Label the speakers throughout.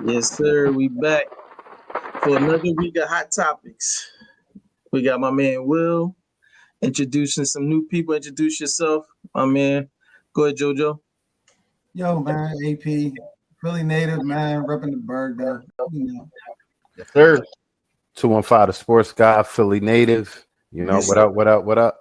Speaker 1: Yes, sir. We back for another week of hot topics. We got my man Will introducing some new people. Introduce yourself, my man. Go ahead, JoJo.
Speaker 2: Yo, man, AP, Philly native, man, repping the Berg, though. You know.
Speaker 3: Yes, sir.
Speaker 4: 215, the sports guy, Philly native. You know,
Speaker 1: Yes,
Speaker 4: what up, what up, what up?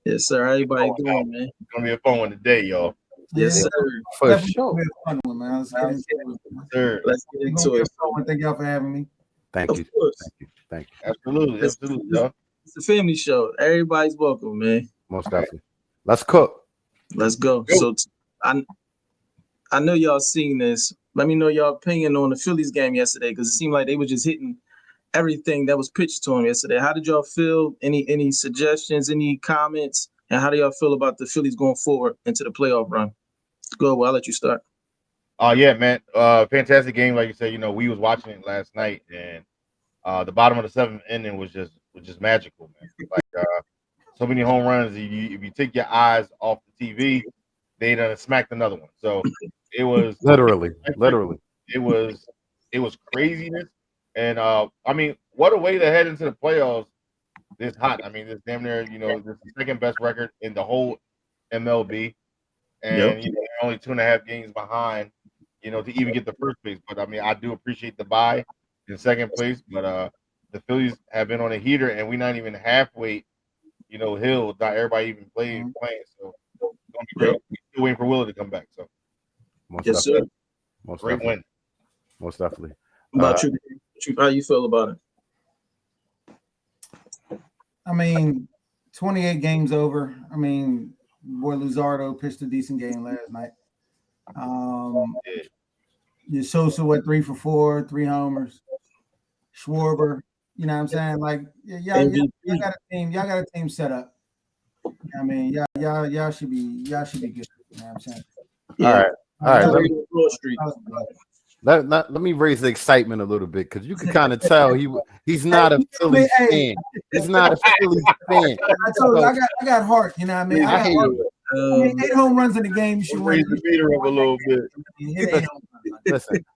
Speaker 1: Yes, sir. How everybody doing, man?
Speaker 3: It's gonna be a fun one today, y'all.
Speaker 1: Yes,
Speaker 2: Yeah,
Speaker 1: sir.
Speaker 4: For
Speaker 2: definitely
Speaker 4: sure.
Speaker 2: gonna be a fun one, man. Let's get into it.
Speaker 3: Sir.
Speaker 1: Let's get
Speaker 2: It's
Speaker 1: into
Speaker 2: gonna be a
Speaker 1: it.
Speaker 2: fun one. Thank y'all for having me.
Speaker 4: Thank
Speaker 1: Of
Speaker 4: you.
Speaker 1: course.
Speaker 4: Thank you.
Speaker 3: Absolutely,
Speaker 1: It's,
Speaker 3: y'all.
Speaker 1: it's a family show. Everybody's welcome, man.
Speaker 4: Most definitely. Let's cook.
Speaker 1: Let's go. So I know y'all seen this. Let me know y'all opinion on the Phillies game yesterday because it seemed like they were just hitting everything that was pitched to them yesterday. How did y'all feel? Any suggestions? Any comments? And how do y'all feel about the Phillies going forward into the playoff run? Go. Well, I'll let you start.
Speaker 3: Oh yeah, man. Fantastic game, like you said. We was watching it last night, and the bottom of the seventh inning was just magical, man. Like so many home runs. If you take your eyes off the TV, they done smacked another one. So it was
Speaker 4: Literally.
Speaker 3: it was craziness. And I mean, what a way to head into the playoffs this hot. I mean, this damn near, this is the second best record in the whole MLB. And
Speaker 1: Yep.
Speaker 3: they're only 2.5 games behind, to even get the first place. But I mean, I do appreciate the bye in second place. But the Phillies have been on a heater, and we're not even halfway, hill. Not everybody even playing. So it's gonna be great.
Speaker 1: Yep.
Speaker 3: We're still waiting for Willie to come back. So
Speaker 4: Most
Speaker 1: Yes, sir.
Speaker 4: definitely. Most
Speaker 3: great
Speaker 4: definitely.
Speaker 3: win.
Speaker 4: Most definitely.
Speaker 1: About you, how you feel about it?
Speaker 2: I mean, 28 games over. I mean, boy Luzardo pitched a decent game last night.
Speaker 3: Yeah.
Speaker 2: Your Sosa went 3 for 4, 3 homers. Schwarber, you know what I'm saying? Like, y'all got a team. Y'all got a team set up. I mean, y'all should be good. You know what I'm saying?
Speaker 1: Yeah.
Speaker 4: All right.
Speaker 1: Broad Street.
Speaker 4: Let me raise the excitement a little bit because you can kind of tell he's not a Phillies fan. He's not a Phillies fan.
Speaker 2: I told you, I got heart. You know what I mean?
Speaker 4: I hear you.
Speaker 2: I mean, 8 home runs in the game. You should win.
Speaker 3: Raise the meter up a little bit.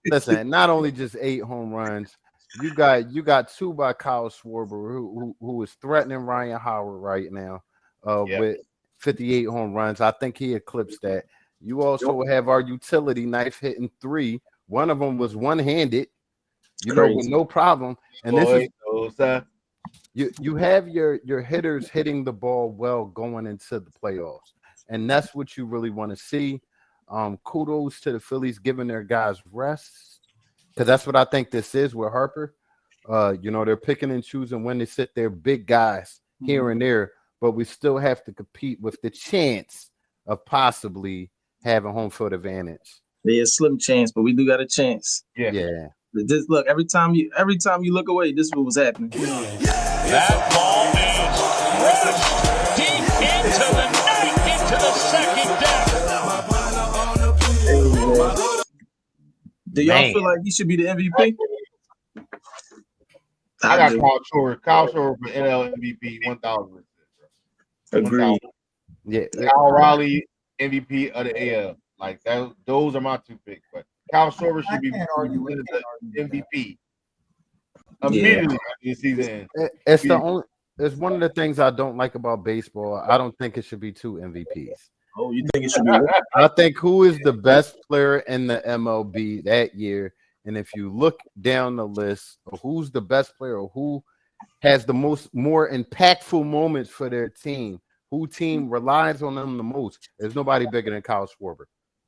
Speaker 4: Listen. Not only just 8 home runs, you got 2 by Kyle Schwarber, who is threatening Ryan Howard right now, with 58 home runs. I think he eclipsed that. You also have our utility knife hitting 3. One of them was one-handed, with no problem. And this is you have your hitters hitting the ball well going into the playoffs, and that's what you really want to see. Kudos to the Phillies giving their guys rest, because that's what I think this is with Harper. They're picking and choosing when to sit their big guys here and there, but we still have to compete with the chance of possibly having home field advantage.
Speaker 1: There's a slim chance, but we do got a chance.
Speaker 4: Yeah.
Speaker 1: Just look, every time you look away, this is what was happening.
Speaker 5: That ball is crushed deep into the night, into the second deck.
Speaker 1: Do y'all feel like he should be the MVP?
Speaker 3: I got Kyle Schwarber for NL MVP 1,000%.
Speaker 1: Agreed.
Speaker 4: Yeah.
Speaker 3: Kyle Raleigh MVP of the AL. Like that, those are my 2 picks. But Kyle Schwarber should be the MVP immediately after the season.
Speaker 4: It's one of the things I don't like about baseball. I don't think it should be 2 MVPs.
Speaker 1: Oh, you think it should be?
Speaker 4: I think who is the best player in the MLB that year, and if you look down the list of who's the best player, or who has the more impactful moments for their team, who team relies on them the most, there's nobody bigger than Kyle Schwarber.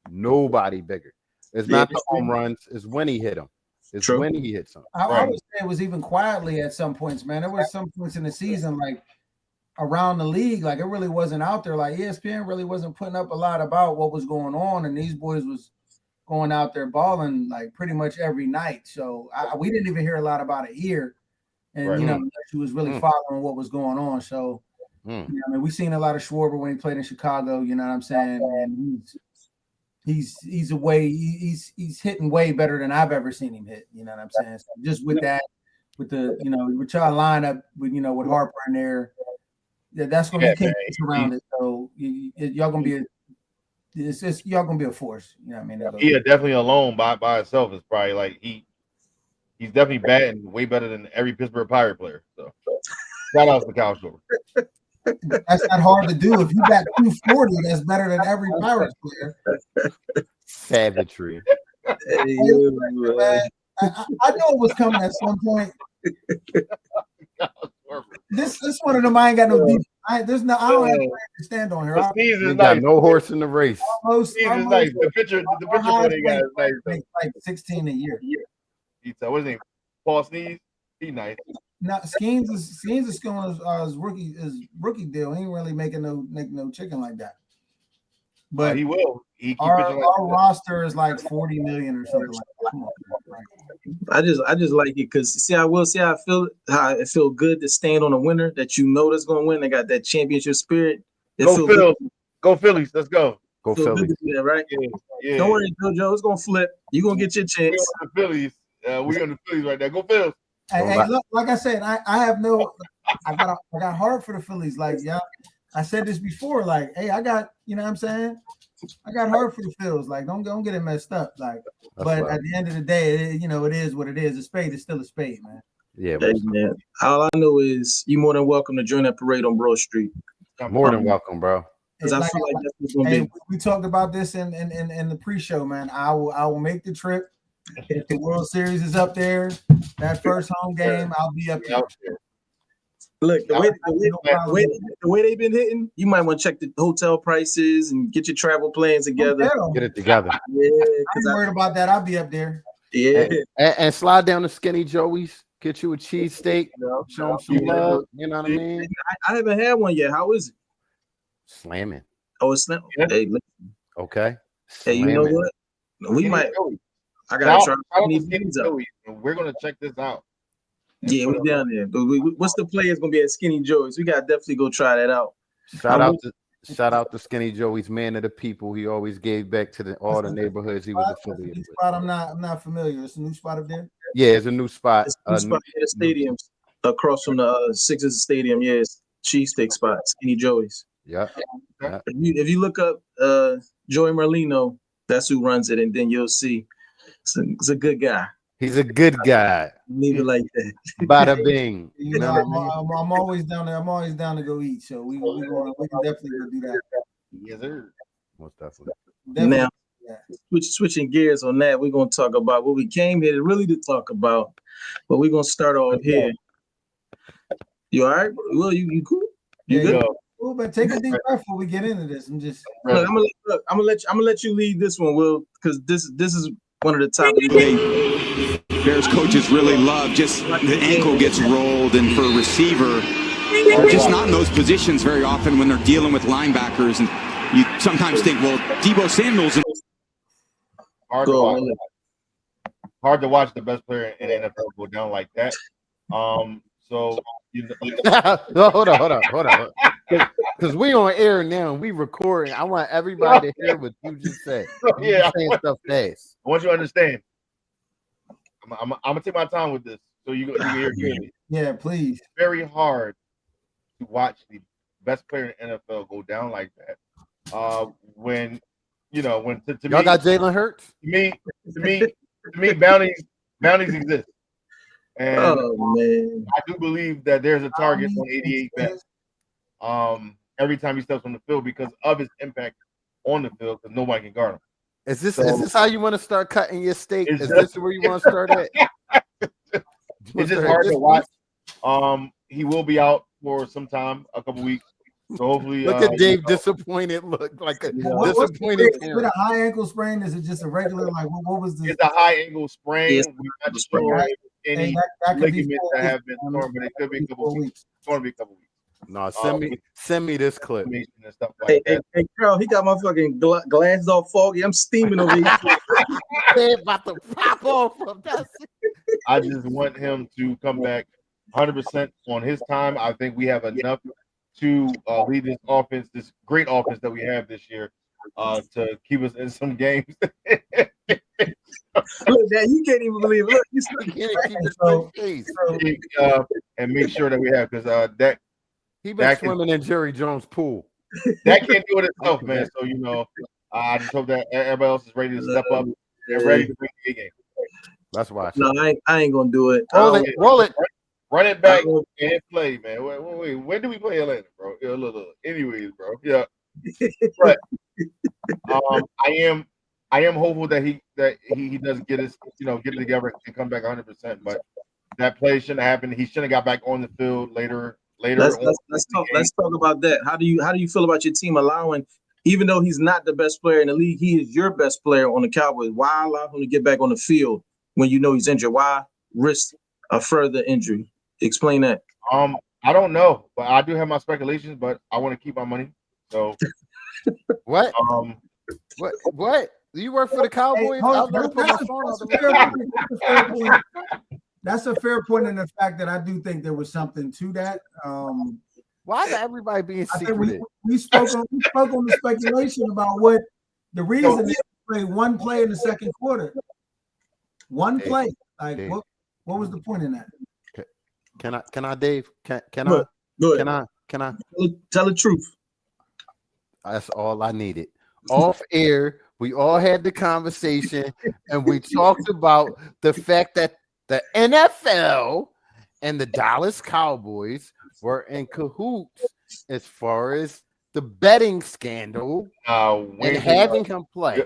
Speaker 4: Nobody bigger. It's not the home runs. It's when he hit them. It's when he hits them.
Speaker 2: I would say it was even quietly at some points, man. There were some points in the season, like around the league, like it really wasn't out there. Like ESPN really wasn't putting up a lot about what was going on, and these boys was going out there balling like pretty much every night. So we didn't even hear a lot about it here, and she was really following what was going on. So I mean, we seen a lot of Schwarber when he played in Chicago. You know what I'm saying? And he's hitting way better than I've ever seen him hit. You know what I'm saying? So just with that, with the with y'all lineup with Harper in there, that's gonna be around it. So y'all gonna be it's just y'all gonna be a force. You know what I mean?
Speaker 3: Yeah, definitely alone by itself is probably like he's definitely batting way better than every Pittsburgh Pirate player. So shout out to Kyle Schwarber.
Speaker 2: That's not hard to do. If you bat 240, that's better than every Pirates player.
Speaker 4: Savagery.
Speaker 1: Hey,
Speaker 2: Man, I know it was coming at some point. This one of them I ain't got no deep. I don't have to stand on here.
Speaker 3: Sneeze
Speaker 4: You
Speaker 3: is
Speaker 4: got
Speaker 3: nice.
Speaker 4: no horse in the race.
Speaker 2: Almost,
Speaker 3: Sneeze is nice. The picture for they got is nice.
Speaker 2: like 16 a year.
Speaker 3: What's his name? Paul Sneeze. He nice.
Speaker 2: Now Skeens is going his rookie deal. He ain't really making no chicken like that. But
Speaker 3: he will. He keep
Speaker 2: our
Speaker 3: pitching like
Speaker 2: roster is like 40 million or something like that. Come on,
Speaker 1: I just like it because I will say how it feel good to stand on a winner that you know that's gonna win. They got that championship spirit.
Speaker 3: Go Phillies. Go Phillies. Let's go.
Speaker 4: Go
Speaker 1: Feel
Speaker 4: Phillies.
Speaker 1: good to do that, right?
Speaker 3: Yeah.
Speaker 1: Don't worry, Joe. It's gonna flip. You're gonna get your
Speaker 3: We
Speaker 1: chance.
Speaker 3: on the Phillies. We on the Phillies right there. Go Phillies.
Speaker 2: Hey, look, like I said, I got heart for the Phillies. Like, yeah, I said this before. Like, hey, I got, you know what I'm saying? I got heart for the Phillies. Like, don't get it messed up. Like, but at the end of the day, it is what it is. A spade is still a spade, man.
Speaker 4: Yeah,
Speaker 1: Hey, man. All I know is you're more than welcome to join that parade on Broad Street.
Speaker 4: more than welcome, bro.
Speaker 1: Because I feel like that's what's gonna
Speaker 2: Hey,
Speaker 1: be.
Speaker 2: we talked about this in the pre-show, man. I will make the trip. If the World Series is up there, that first home game, I'll be up there.
Speaker 1: Look, the way they've been hitting, you might want to check the hotel prices and get your travel plans together.
Speaker 4: Get it together.
Speaker 1: Yeah,
Speaker 2: I'm worried about that. I'll be up there.
Speaker 1: Yeah.
Speaker 4: And slide down to Skinny Joey's. Get you a cheesesteak. Show them some love. You know what I mean?
Speaker 1: I haven't had one yet. How is it?
Speaker 4: Slamming.
Speaker 1: Oh, it's not.
Speaker 3: Yeah.
Speaker 1: Hey, listen.
Speaker 4: Okay.
Speaker 1: Hey, you know what? We might. I gotta try.
Speaker 3: We're gonna check this out.
Speaker 1: Yeah, we down there. What's the players gonna be at Skinny Joey's? We gotta definitely go try that out.
Speaker 4: Shout out to Skinny Joey's, man of the people. He always gave back to all the neighborhoods he was affiliated with.
Speaker 2: Spot I'm not familiar. It's a new spot up there.
Speaker 4: Yeah, it's a new spot.
Speaker 1: It's a new spot in the stadium, across from the Sixers Stadium. Yeah, it's cheesesteak spot, Skinny Joey's.
Speaker 4: Yeah.
Speaker 1: If you look up Joey Merlino, that's who runs it, and then you'll see it's a good guy.
Speaker 4: He's a good guy.
Speaker 1: Leave it like that.
Speaker 4: Bada bing.
Speaker 2: You know, I'm always down there. I'm always down to go eat. So we can definitely go do that.
Speaker 3: Yes, sir.
Speaker 4: Most definitely.
Speaker 1: Now, switching gears on that, we're gonna talk about what we came here to talk about. But we're gonna start off here. You all right? Well, you cool? You good?
Speaker 2: Cool, but take a deep breath before we get into this. I'm just.
Speaker 1: Look, I'm gonna let you lead this one, Will, because this is one of the top.
Speaker 6: Bears coaches really love just the ankle gets rolled, and for a receiver, they're just not in those positions very often when they're dealing with linebackers. And you sometimes think, well, Deebo Samuel's
Speaker 3: hard to watch the best player in the NFL go down like that. So
Speaker 4: hold on. Because we on air now, we recording. I want everybody to hear what you just said.
Speaker 3: Yeah,
Speaker 4: saying stuff fast.
Speaker 3: I want you to understand. I'm gonna take my time with this, so you can hear clearly.
Speaker 2: Yeah, please.
Speaker 3: It's very hard to watch the best player in the NFL go down like that. When to
Speaker 4: y'all
Speaker 3: me,
Speaker 4: got Jalen Hurts.
Speaker 3: To me, bounties exist, and
Speaker 1: man,
Speaker 3: I do believe that there's a target on 88 best. Every time he steps on the field because of his impact on the field, because nobody can guard him.
Speaker 4: Is this how you want to start cutting your steak? Is this where you want to start at?
Speaker 3: It's just hard to watch. He will be out for some time, a couple weeks. So hopefully,
Speaker 4: look at Dave disappointed. Look like a disappointed.
Speaker 2: With a high ankle sprain, is it just a regular? Like what was this?
Speaker 3: It's a high ankle sprain.
Speaker 1: Yes,
Speaker 3: We're not sure any ligaments that have been torn, but it could be a couple weeks. It's going to be a couple weeks.
Speaker 4: No, send me this clip.
Speaker 3: And stuff like that.
Speaker 1: Hey, Carl, he got my fucking glasses all foggy. I'm steaming over here.
Speaker 4: They're about to pop off from that.
Speaker 3: I just want him to come back 100% on his time. I think we have enough to lead this offense, this great offense that we have this year, to keep us in some games.
Speaker 1: Look, Dad, you can't even believe it. Look, you still
Speaker 4: can't keep
Speaker 3: and make sure that we have, because that
Speaker 4: he been swimming in Jerry Jones' pool.
Speaker 3: That can't do it itself, man. So I just hope that everybody else is ready to step up and ready to bring the game.
Speaker 4: That's why.
Speaker 1: No, I ain't gonna do it.
Speaker 4: Roll it.
Speaker 3: Run it back and hit play, man. Wait, when do we play Atlanta, bro? Yeah, look. Anyways, bro. Yeah. But I am hopeful that he does get his, get it together and come back 100%. But that play shouldn't have happened. He shouldn't have got back on the field later. Let's
Speaker 1: talk about that. How do you feel about your team allowing, even though he's not the best player in the league, he is your best player on the Cowboys? Why allow him to get back on the field when you know he's injured? Why risk a further injury? Explain that.
Speaker 3: I don't know, but I do have my speculations, but I want to keep my money. So
Speaker 4: what? What? You work for the Cowboys?
Speaker 2: That's a fair point in the fact that I do think there was something to that.
Speaker 4: Why is everybody being secretive?
Speaker 2: We spoke on the speculation about what the reason they played one play in the second quarter. One play. Like what was the point in that?
Speaker 4: Can I, Dave? Can
Speaker 1: I tell the truth?
Speaker 4: That's all I needed. Off air, we all had the conversation, and we talked about the fact that the NFL and the Dallas Cowboys were in cahoots as far as the betting scandal and having him play.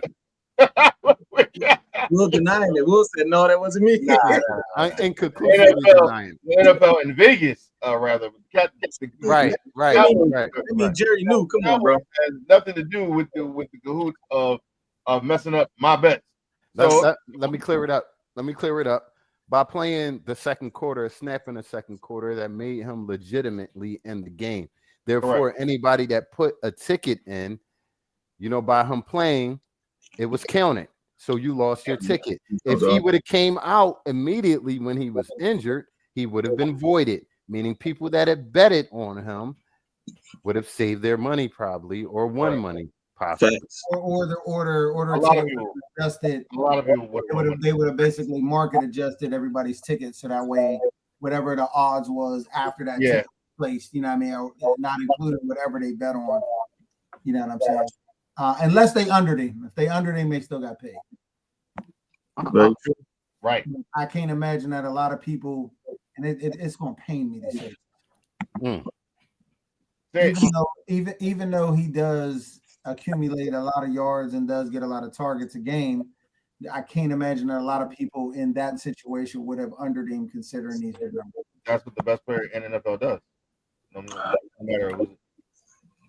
Speaker 1: Will denying it. Will said, no, that wasn't me.
Speaker 4: I'm in conclusion.
Speaker 3: NFL in Vegas, rather.
Speaker 4: Right.
Speaker 1: I mean, Jerry knew. Come on, bro.
Speaker 3: It has nothing to do with the cahoots of messing up my bets. So
Speaker 4: let me clear it up. By playing the second quarter, snapping the second quarter, that made him legitimately in the game. Therefore, anybody that put a ticket in, by him playing, it was counted. So you lost your ticket. If he would have came out immediately when he was injured, he would have been voided, meaning people that had betted on him would have saved their money probably or won money possibly.
Speaker 2: Or the order adjusted.
Speaker 3: A lot of people
Speaker 2: they would have basically market adjusted everybody's ticket so that way whatever the odds was after that ticket placed, you know what I mean, or not including whatever they bet on. You know what I'm saying? Unless they undered him. If they undered him, they still got paid.
Speaker 3: Right.
Speaker 2: I can't imagine that a lot of people, and it's going to pain me to say. Even though he does accumulate a lot of yards and does get a lot of targets a game, I can't imagine that a lot of people in that situation would have undered him considering these numbers.
Speaker 3: That's what the best player in NFL does. No matter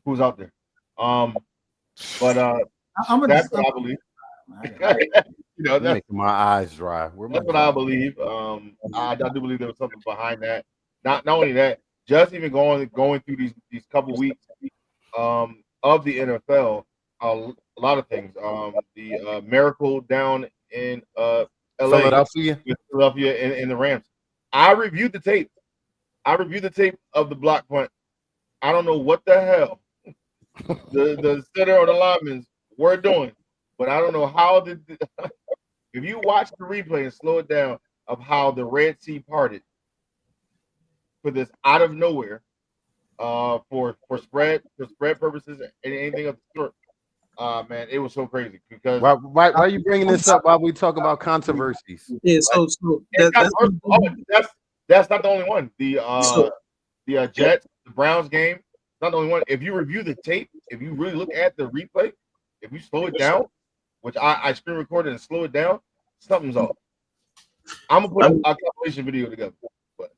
Speaker 3: who's out there. But that's what I believe.
Speaker 4: That's making my eyes dry.
Speaker 3: That's what I believe. I do believe there was something behind that. Not only that, just even going through these couple weeks of the NFL, a lot of things. The miracle down in LA,
Speaker 4: Philadelphia
Speaker 3: and the Rams. I reviewed the tape. Of the block punt. I don't know what the hell the center or the linemen were doing, but I don't know how if you watch the replay and slow it down of how the Red Sea parted for this out of nowhere for spread purposes and anything of the sort. Man, it was so crazy because
Speaker 4: why are you bringing this up while we talk about controversies?
Speaker 1: Yeah,
Speaker 3: that's not the only one. The Jets, the Browns game, not the only one. If you review the tape, if you really look at the replay, if you slow it down, which I screen recorded and slow it down, something's off. I'm gonna put a compilation video together. But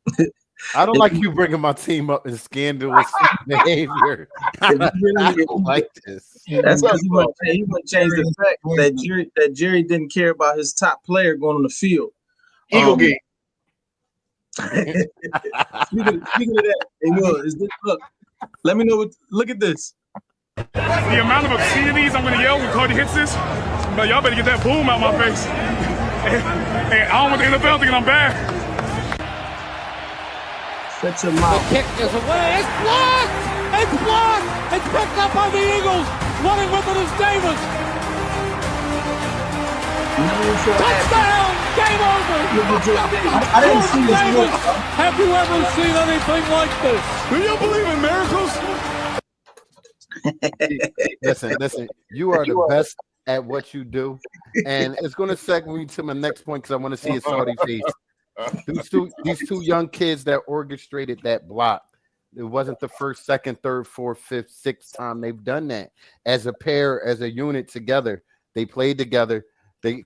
Speaker 4: I don't like you bringing my team up in scandalous behavior. I don't like this.
Speaker 1: That's because he want to change the fact that Jerry didn't care about his top player going on the field.
Speaker 3: Eagle game.
Speaker 1: Speaking of that, hey, Will, look, let me know. Look at this.
Speaker 7: The amount of obscenities I'm going to yell when Cody hits this, but y'all better get that boom out my face. And I don't want the NFL thinking I'm bad.
Speaker 1: Shut your mouth.
Speaker 5: The kick is away. It's blocked. It's blocked. It's picked up by the Eagles. Running with it is Davis. Touchdown. Game over.
Speaker 2: I didn't see this look.
Speaker 5: Have you ever seen anything like this? Do you believe in miracles?
Speaker 4: Listen. You are the best at what you do, and it's going to segue me to my next point because I want to see his salty face. These two young kids that orchestrated that block. It wasn't the first, second, third, fourth, fifth, sixth time they've done that as a pair, as a unit together. They played together. They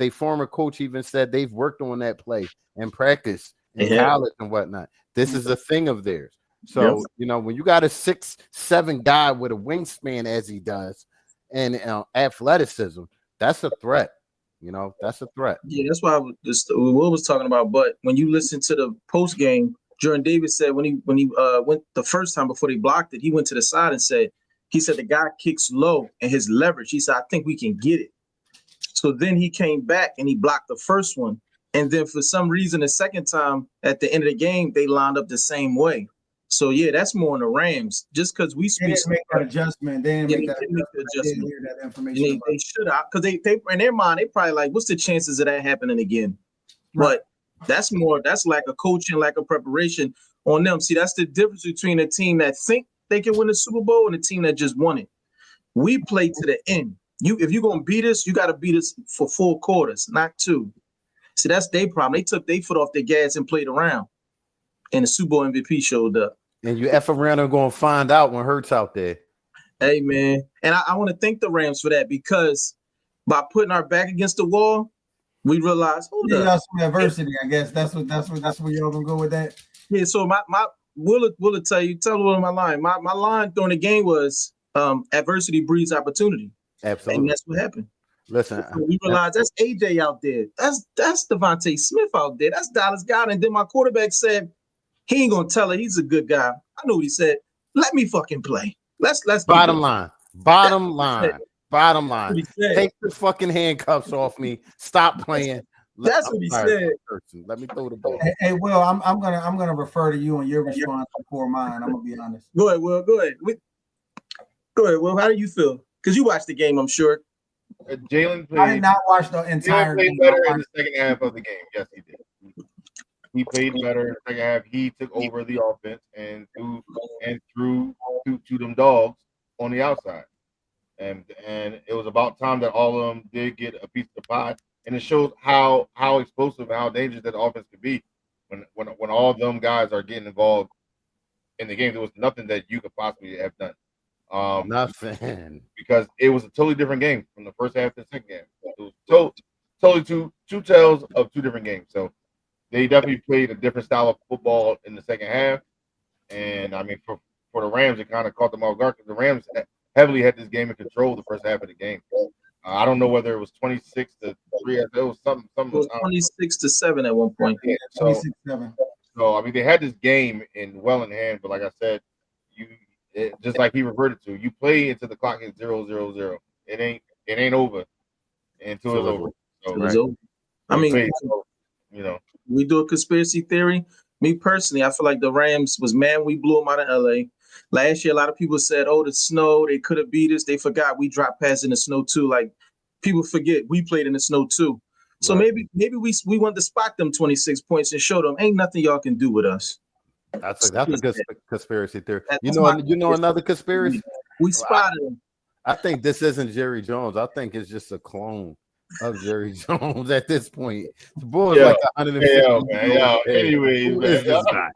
Speaker 4: former coach even said they've worked on that play and practice in college and whatnot. This is a thing of theirs. So, when you got a 6'7" guy with a wingspan as he does and athleticism, that's a threat. That's a threat.
Speaker 1: Yeah, that's why Will was talking about. But when you listen to the post game, Jordan Davis said when he went the first time before they blocked it, he went to the side and said the guy kicks low and his leverage. He said, I think we can get it. So then he came back and he blocked the first one. And then for some reason, the second time at the end of the game, they lined up the same way. So yeah, that's more on the Rams. Just because we
Speaker 2: didn't make that adjustment. They didn't make that adjustment. Hear that information.
Speaker 1: They should have, because they in their mind, they probably like, what's the chances of that happening again? Right. But that's like a coaching, like a preparation on them. See, that's the difference between a team that think they can win the Super Bowl and a team that just won it. We play to the end. If you're gonna beat us, you got to beat us for 4 quarters, not 2. See, that's their problem. They took their foot off the gas and played around. And the Super Bowl MVP showed up.
Speaker 4: And you F around and going to find out when Hurts out there.
Speaker 1: Hey, man. And I want to thank the Rams for that, because by putting our back against the wall, we realized,
Speaker 2: some adversity, I guess. That's where y'all gonna go with that.
Speaker 1: Yeah, so my will tell Will my line. My line during the game was adversity breeds opportunity.
Speaker 4: Absolutely.
Speaker 1: And that's what happened.
Speaker 4: Listen,
Speaker 1: so we realized that's AJ out there. That's Devontae Smith out there. That's Dallas Goedert. And then my quarterback said, he ain't gonna tell her he's a good guy. I know what he said. Let me fucking play. Let's
Speaker 4: bottom line. Take the fucking handcuffs off me. Stop playing.
Speaker 1: That's what he said.
Speaker 4: Let me throw the ball.
Speaker 2: Hey, Will, I'm gonna refer to you on your response before mine. I'm gonna be honest.
Speaker 1: Go ahead, Will. Go ahead. Will. How do you feel? Because you watched the game, I'm sure.
Speaker 3: Jalen played.
Speaker 2: I did not watch the entire
Speaker 3: game. Better in the second half of the game. Yes, he did. He played better in the second half. He took over the offense and threw to them dogs on the outside. And it was about time that all of them did get a piece of the pie. And it shows how explosive and how dangerous that offense could be when all of them guys are getting involved in the game. There was nothing that you could possibly have done.
Speaker 4: Nothing.
Speaker 3: Because it was a totally different game from the first half to the second game. It was totally two tales of 2 different games. So they definitely played a different style of football in the second half. And I mean, for the Rams, it kind of caught them off guard because the Rams heavily had this game in control the first half of the game. I don't know whether it was 26-3. It was something. It was
Speaker 1: 26-7 at one point.
Speaker 3: Yeah, 26-7. So I mean, they had this game in hand, but like I said, just like he reverted to, you play until the clock is 0-0-0. It ain't over until it's over. So,
Speaker 1: it's over. I mean,
Speaker 3: we
Speaker 1: do a conspiracy theory. Me personally, I feel like the Rams was mad we blew them out of LA. Last year, a lot of people said, the snow, they could have beat us. They forgot we dropped past in the snow too. Like, people forget we played in the snow too. So maybe we want to spot them 26 points and show them ain't nothing y'all can do with us.
Speaker 4: That's a good conspiracy theory. You know another conspiracy?
Speaker 1: We spotted him.
Speaker 4: I think this isn't Jerry Jones. I think it's just a clone of Jerry Jones at this point. The boy is like 150.
Speaker 3: Anyways,
Speaker 4: who is this guy?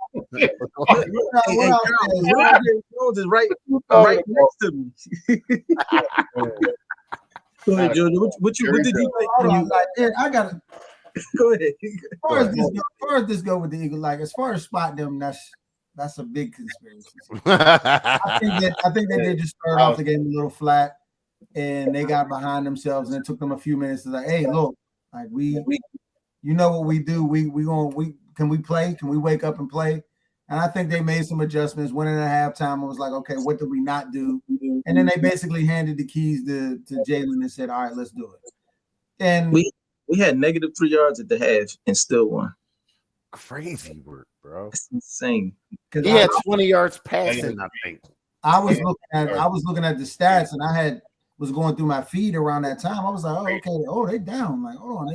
Speaker 1: Jones is right next to me. Go ahead, Jordan. What did you think?
Speaker 2: I got to
Speaker 1: go ahead.
Speaker 2: As far as this go with the Eagles, like as far as spot them, that's a big conspiracy. I think that they just started off the game a little flat, and they got behind themselves, and it took them a few minutes to like, hey, look, like we you know what we do. Can we play? Can we wake up and play? And I think they made some adjustments. Went in at halftime and was like, okay, what did we not do? And then they basically handed the keys to Jalen and said, all right, let's do it. And
Speaker 1: we had -3 yards at the half and still won.
Speaker 4: Crazy work, bro.
Speaker 1: It's insane.
Speaker 4: He had 20 yards passing, I think.
Speaker 2: I was looking at the stats, and I was going through my feed around that time. I was like, oh, okay, they down. I'm like, hold on,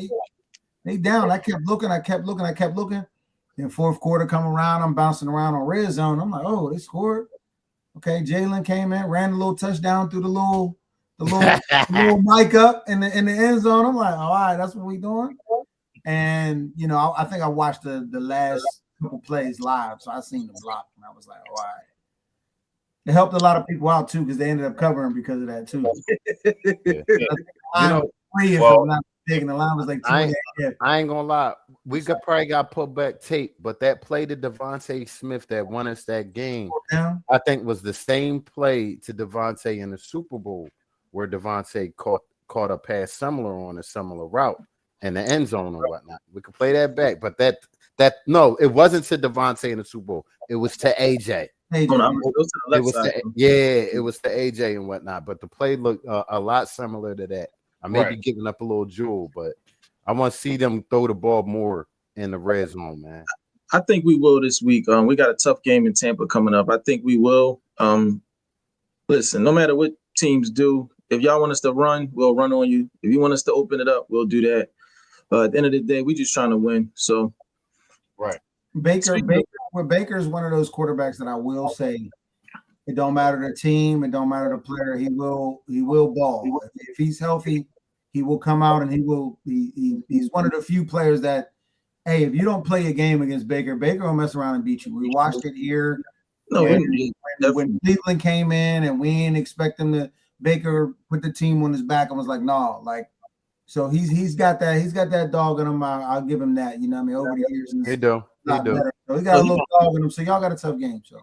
Speaker 2: they down. I kept looking. Then fourth quarter come around, I'm bouncing around on red zone. I'm like, oh, they scored. Okay, Jalen came in, ran a little touchdown through the little mic up in the end zone. I'm like, all right, that's what we doing. And I think I watched the last couple plays live, so I seen the block, and I was like, all right. It helped a lot of people out too because they ended up covering because of that too. The line was like 2
Speaker 4: I ain't gonna lie. We probably got put back tape, but that play to Devontae Smith that won us that game, I think was the same play to Devontae in the Super Bowl where Devontae caught a pass similar on a similar route in the end zone or whatnot. We could play that back, but no, it wasn't to Devontae in the Super Bowl. It was to AJ.
Speaker 2: It
Speaker 4: was to AJ and whatnot, but the play looked a lot similar to that. I may be giving up a little jewel, but I want to see them throw the ball more in the red zone, man.
Speaker 1: I think we will this week. We got a tough game in Tampa coming up. I think we will. Listen, no matter what teams do, if y'all want us to run, we'll run on you. If you want us to open it up, we'll do that. At the end of the day, we're just trying to win. So,
Speaker 2: Baker's one of those quarterbacks that I will say it don't matter the team, it don't matter the player, he will ball. If he's healthy, he will come out and he's one of the few players that, hey, if you don't play a game against Baker will mess around and beat you. We watched it here. When Cleveland came in and we didn't expect him to, Baker put the team on his back and was like, no, like, so he's got that dog in him. I'll give him that. You know what I mean? Over the years,
Speaker 4: he do.
Speaker 2: So he got a little dog in him. So y'all got a tough game. So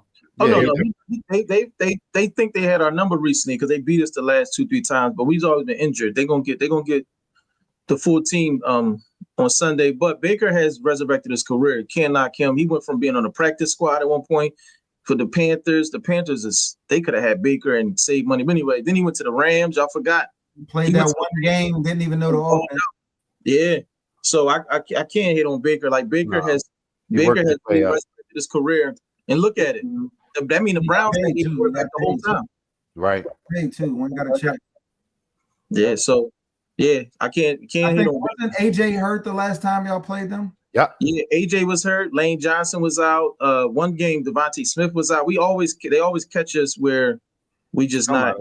Speaker 1: they think they had our number recently because they beat us the last 2-3 times, but we've always been injured. They're gonna get the full team on Sunday. But Baker has resurrected his career. Can't knock him. He went from being on the practice squad at one point for the Panthers. The Panthers they could have had Baker and saved money. But anyway, then he went to the Rams. Y'all forgot.
Speaker 2: Played that one game, didn't even know the offense.
Speaker 1: Yeah, so I can't hit on Baker. Like Baker has resurrected his career, and look at it. That means the Browns they gave quarterback the whole time.
Speaker 4: Right.
Speaker 2: Hey, too. One got to check.
Speaker 1: Yeah. So I can't hit on.
Speaker 2: Wasn't AJ hurt the last time y'all played them?
Speaker 4: Yeah.
Speaker 1: Yeah, AJ was hurt. Lane Johnson was out. One game, Devontae Smith was out. They always catch us where we just not.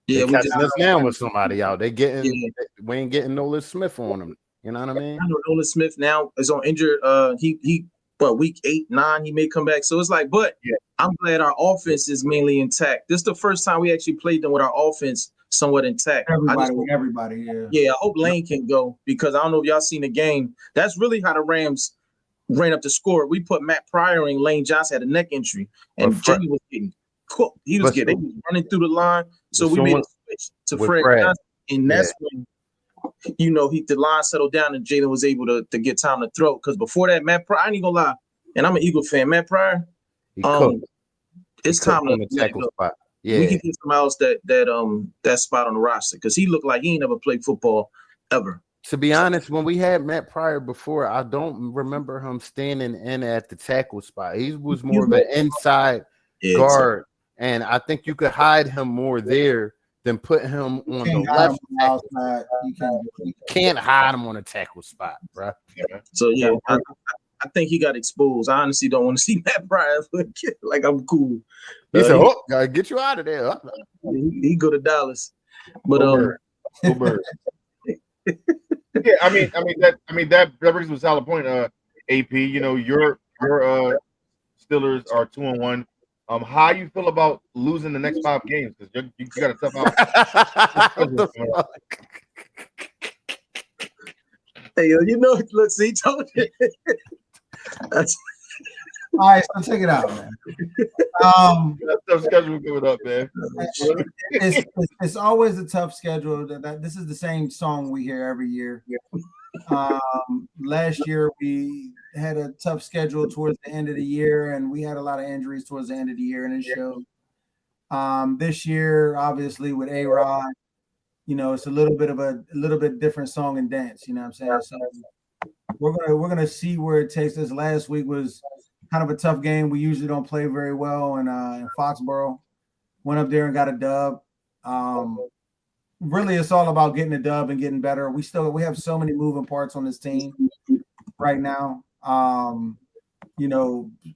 Speaker 4: Yeah, we catching us now with somebody out. We ain't getting Nolan Smith on them. You know what I mean?
Speaker 1: I know Nolan Smith now is on injured. Week 8, 9, he may come back. So it's like, I'm glad our offense is mainly intact. This is the first time we actually played them with our offense somewhat intact.
Speaker 2: Everybody.
Speaker 1: Yeah, I hope Lane can go because I don't know if y'all seen the game. That's really how the Rams ran up the score. We put Matt Pryor and Lane Johnson had a neck injury, and Jimmy was getting cooked. They was running through the line. So we made a switch to Fred Johnson, and that's when the line settled down and Jalen was able to get time to throw. Because before that, Matt Pryor, I ain't gonna lie, and I'm an Eagle fan. Matt Pryor, it's time to
Speaker 4: tackle spot. Yeah,
Speaker 1: we can get somebody else that spot on the roster because he looked like he ain't never played football ever.
Speaker 4: To be honest, when we had Matt Pryor before, I don't remember him standing in at the tackle spot. He was more of an inside guard. And I think you could hide him more there than put him on the left tackle. You can't hide him on a tackle spot, bro.
Speaker 1: So I think he got exposed. I honestly don't want to see Matt Pryor like I'm cool.
Speaker 4: He said, gotta get you out of there.
Speaker 1: He go to Dallas. But
Speaker 3: yeah, I mean that brings to a solid point, AP. Your Steelers are 2-1. How you feel about losing the next 5 games? Because you got a tough out.
Speaker 1: Hey, look, see, told you.
Speaker 2: All right, so check it out, man.
Speaker 3: Tough schedule coming up, man.
Speaker 2: It's always a tough schedule. This is the same song we hear every year. Last year we had a tough schedule towards the end of the year, and we had a lot of injuries towards the end of the year, and it showed. This year, obviously, with A-Rod, it's a little bit different song and dance. You know what I'm saying? So we're gonna see where it takes us. Last week was kind of a tough game. We usually don't play very well in Foxborough. Went up there and got a dub. Really, it's all about getting a dub and getting better. We have so many moving parts on this team right now.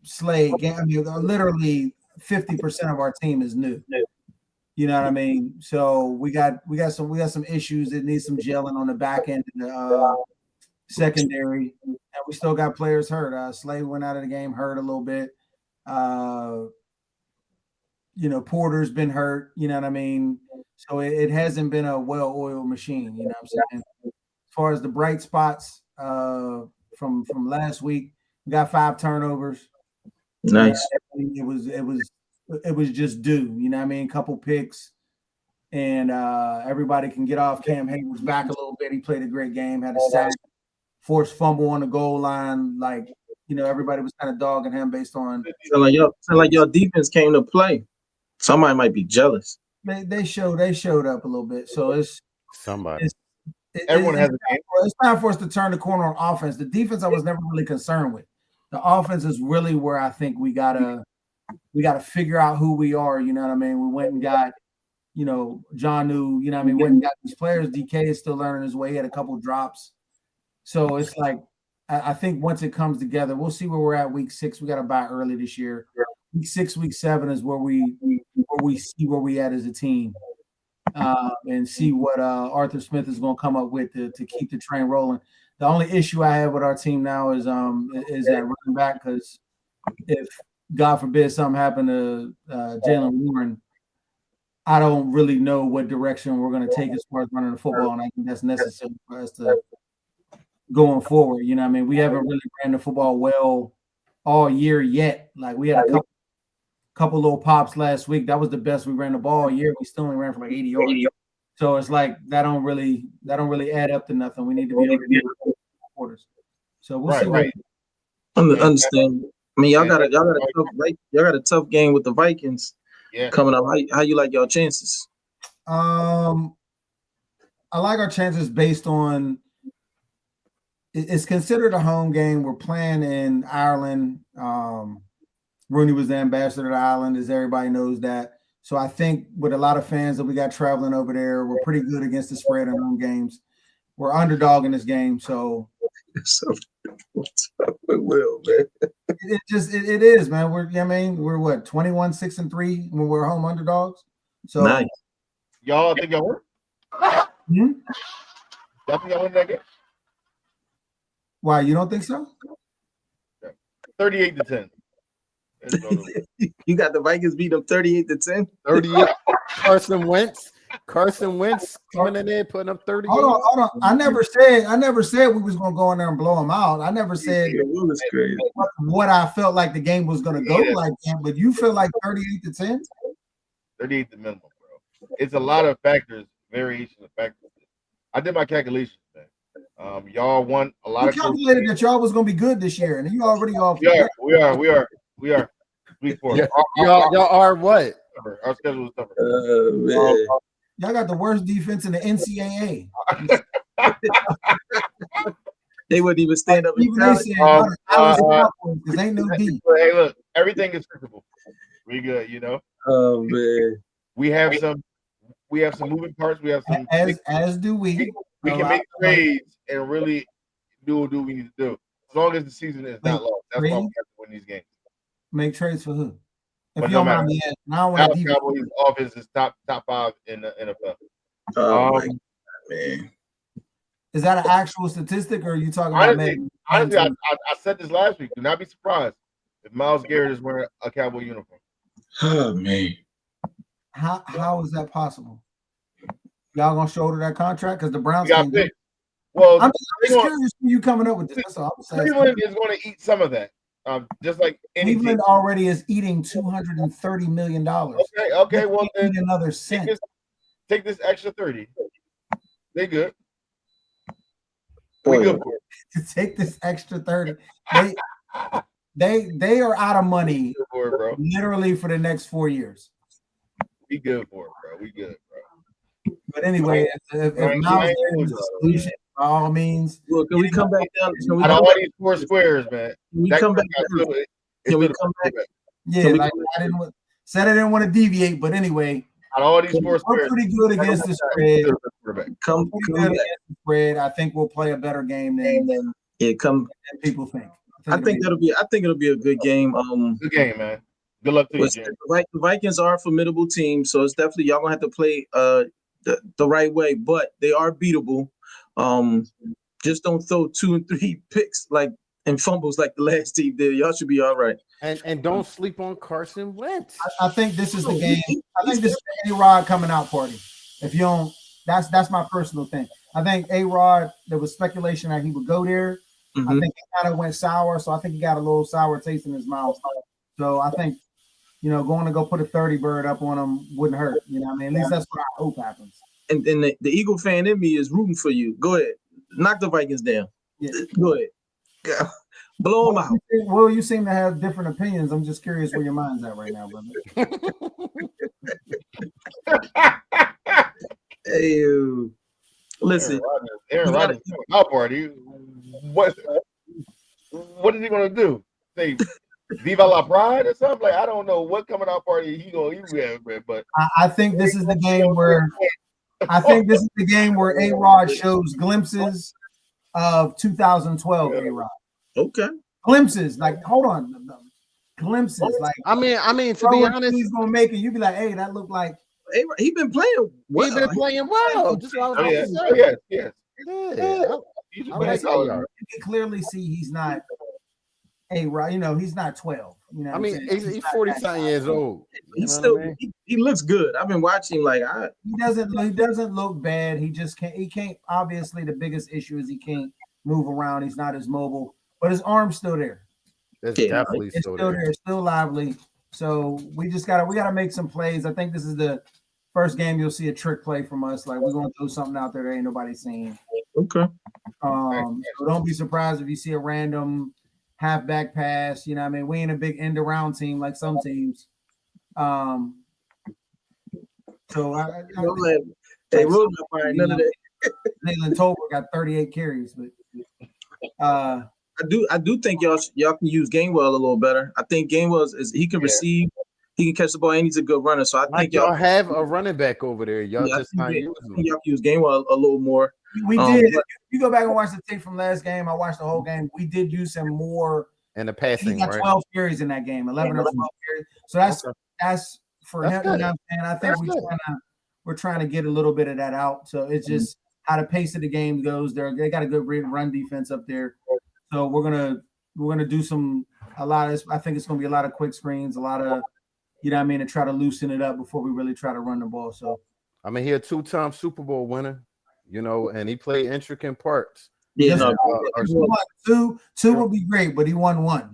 Speaker 2: Slade, literally 50% of our team is new. You know what I mean? So we got some issues that need some gelling on the back end of the secondary, and we still got players hurt. Slade went out of the game hurt a little bit. Porter's been hurt. You know what I mean? So it hasn't been a well-oiled machine. You know what I'm saying? As far as the bright spots from last week, we got 5 turnovers.
Speaker 1: Nice.
Speaker 2: It was just due. You know what I mean? A couple picks, and everybody can get off. Cam Hayward's back a little bit. He played a great game. Had a sack, forced fumble on the goal line. Like, everybody was kind of dogging him based on.
Speaker 1: Sound like your defense came to play. Somebody might be jealous.
Speaker 2: They showed up a little bit. So it's
Speaker 4: somebody.
Speaker 3: Everyone has a game.
Speaker 2: It's time for us to turn the corner on offense. The defense I was never really concerned with. The offense is really where I think we gotta figure out who we are. You know what I mean? We went and got, John New. You know what I mean? Went and got these players. DK is still learning his way. He had a couple drops. So it's like I think once it comes together, we'll see where we're at week 6. We got to buy early this year. Week 6, week 7 is where we see where we at as a team, and see what Arthur Smith is going to come up with to keep the train rolling. The only issue I have with our team now is that running back, because if God forbid something happened to Jalen Warren, I don't really know what direction we're going to take as far as running the football, and I think that's necessary for us to going forward. You know what I mean? We haven't really ran the football well all year yet. Like, we had a couple little pops last week. That was the best we ran the ball all year. We still only ran for like 80 yards. So it's like that don't really add up to nothing. We need to be able to do quarters. So we'll see.
Speaker 1: Right. Understand. I mean, y'all got a tough game with the Vikings coming up. How you like y'all chances?
Speaker 2: I like our chances based on it's considered a home game. We're playing in Ireland. Rooney was the ambassador to Ireland, as everybody knows that. So I think with a lot of fans that we got traveling over there, we're pretty good against the spread in home games. We're underdog in this game, so
Speaker 1: what's up with Will, man?
Speaker 2: It is, man. We're what 21-6-3 when we're home underdogs. So
Speaker 1: nice.
Speaker 3: Y'all think y'all win? Y'all think y'all win that game?
Speaker 2: Why, you don't think so?
Speaker 3: 38-10.
Speaker 1: You got the Vikings beat them 38-10.
Speaker 4: 38. Carson Wentz coming in there putting up 30.
Speaker 2: Hold on. I never said we was gonna go in there and blow them out. I never said what I felt like the game was gonna go like that. But you feel like 38-10?
Speaker 3: 38 the minimum, bro. It's a lot of factors, variation of factors. I did my calculations, man. Y'all won a lot.
Speaker 2: You calculated that y'all was gonna be good this year, and you already off.
Speaker 3: We are. Week 4.
Speaker 4: Yeah. Y'all are what?
Speaker 3: Our schedule is tougher.
Speaker 2: Y'all got the worst defense in the NCAA.
Speaker 1: They wouldn't even stand up.
Speaker 2: Even they said, because ain't no D.
Speaker 3: Hey, look, everything is fixable. We good,
Speaker 1: Oh man,
Speaker 3: we have some moving parts. We have some
Speaker 2: as do we.
Speaker 3: We can make trades and really do what we need to do. As long as the season is not long. That's why we have to win these games.
Speaker 2: Make trades for who?
Speaker 3: If you don't mind me asking, Cowboys offense is top 5 in the NFL.
Speaker 1: Oh my God, man.
Speaker 2: Is that an actual statistic, or are you talking about?
Speaker 3: Honestly, I said this last week. Do not be surprised if Myles Garrett is wearing a Cowboy uniform.
Speaker 1: Oh man,
Speaker 2: how is that possible? Y'all gonna shoulder that contract because the Browns
Speaker 3: got picked. Well,
Speaker 2: I'm just curious who you coming up with this. That's all I'm saying.
Speaker 3: Cleveland is going to eat some of that. Just like
Speaker 2: Cleveland already is eating $230 million.
Speaker 3: Okay. Well, then
Speaker 2: another cent.
Speaker 3: Take this extra 30. They good.
Speaker 1: We
Speaker 3: good.
Speaker 2: Take this extra 30. They are out of money literally for the next 4 years.
Speaker 3: We good for it, bro. We good, bro.
Speaker 2: But anyway, if Myles is the solution, by all means.
Speaker 1: Well, can we come back down?
Speaker 3: Out of all these 4 squares, man.
Speaker 1: Can we come back? Can we come back?
Speaker 2: Yeah, like I didn't want to deviate, but anyway.
Speaker 3: Out of all these 4 squares,
Speaker 2: we're pretty good against the spread.
Speaker 1: Come
Speaker 2: against the spread. I think we'll play a better game than
Speaker 1: people think. I think it'll be a good game.
Speaker 3: Good game, man. Good luck to you,
Speaker 1: But
Speaker 3: Jim.
Speaker 1: the Vikings are a formidable team, so it's definitely y'all gonna have to play the right way, but they are beatable. Just don't throw 2 and 3 picks and fumbles like the last team did. Y'all should be all right.
Speaker 4: And don't sleep on Carson Wentz.
Speaker 2: I think this is the game. I think this is the A-Rod coming out party. If you don't, that's my personal thing. I think A-Rod, there was speculation that he would go there.
Speaker 1: Mm-hmm.
Speaker 2: I think he kind of went sour, so I think he got a little sour taste in his mouth. So I think, going to go put a 30 bird up on him wouldn't hurt. You know what I mean? At least that's what I hope happens.
Speaker 1: And the Eagle fan in me is rooting for you. Go ahead. Knock the Vikings down. Yeah. Go ahead. Blow them out.
Speaker 2: Well, you seem to have different opinions. I'm just curious where your mind's at right now, brother.
Speaker 1: Hey, listen.
Speaker 3: Aaron Rodgers out party. What is he gonna do? Say Viva la Pride or something? Like, I don't know what coming out party he have, but
Speaker 2: I think this is the game where A-Rod shows glimpses of 2012 A-Rod.
Speaker 1: Okay.
Speaker 2: Glimpses, hold on. Glimpses,
Speaker 4: I mean, to be honest,
Speaker 2: he's gonna make it. You be like, hey, that looked like
Speaker 1: he been playing well.
Speaker 4: He's been playing well. Just what I was
Speaker 3: yes.
Speaker 4: Yeah.
Speaker 2: You can clearly see he's not A-Rod. He's not 12.
Speaker 4: I mean, he's 40-something years old.
Speaker 1: He's still he looks good. I've been watching
Speaker 2: he doesn't look bad. He just can't obviously the biggest issue is he can't move around. He's not as mobile, but his arm's still there.
Speaker 4: It's definitely still there.
Speaker 2: It's still lively. So we gotta make some plays. I think this is the first game you'll see a trick play from us. Like, we're gonna throw something out there that ain't nobody seeing.
Speaker 1: Okay.
Speaker 2: So don't be surprised if you see a random halfback pass. You know what I mean? We ain't a big end around team like some teams. So
Speaker 1: they will not find none of that.
Speaker 2: Jalen Tolbert got 38 carries, but
Speaker 1: I do think y'all can use Gainwell a little better. I think Gainwell is he can receive, he can catch the ball, and he's a good runner. So I think
Speaker 4: y'all have a running back over there. Y'all just not using him.
Speaker 1: Y'all can use Gainwell a little more.
Speaker 2: We did. If you go back and watch the tape from last game, I watched the whole game. We did use him more
Speaker 4: in the passing.
Speaker 2: He got 12 carries in that game, 11 or 12 carries. So that's for him. You know, and I think we're trying to get a little bit of that out. So it's just how the pace of the game goes. They got a good run defense up there. So we're gonna do a lot of. I think it's gonna be a lot of quick screens, a lot of, you know what I mean, to try to loosen it up before we really try to run the ball. So
Speaker 4: I mean, he a 2-time Super Bowl winner, and he played intricate parts.
Speaker 1: Yeah,
Speaker 2: two would be great, but he won one.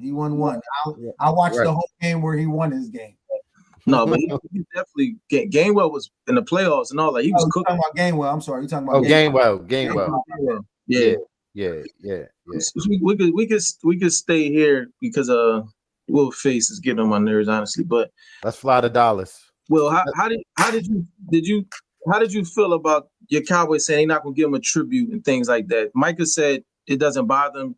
Speaker 2: I watched the whole game where he won his game.
Speaker 1: No, but he definitely Gainwell was in the playoffs and all that. He was cooking.
Speaker 2: Talking about Gainwell. I'm sorry, you're talking about
Speaker 4: Gainwell. Yeah.
Speaker 1: We could stay here because Will Face is getting on my nerves, honestly. But
Speaker 4: let's fly to Dallas.
Speaker 1: Will, how did you feel about your Cowboys saying they're not gonna give him a tribute and things like that? Micah said it doesn't bother him.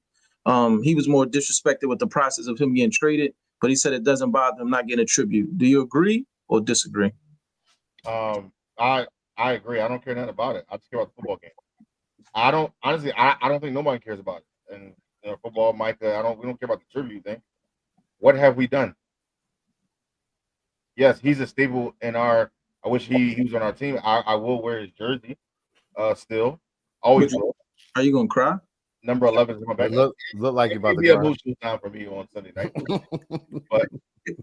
Speaker 1: He was more disrespected with the process of him getting traded, but he said it doesn't bother him not getting a tribute. Do you agree or disagree?
Speaker 3: I agree. I don't care nothing about it. I just care about the football game. I don't think nobody cares about it. And football, Micah, we don't care about the tribute thing. What have we done? Yes, he's a staple in our. I wish he was on our team. I will wear his jersey. Still, always will.
Speaker 1: Are you gonna cry?
Speaker 3: Number 11 is in my back.
Speaker 4: Look like you're about to
Speaker 3: be a emotional time for me on Sunday night. But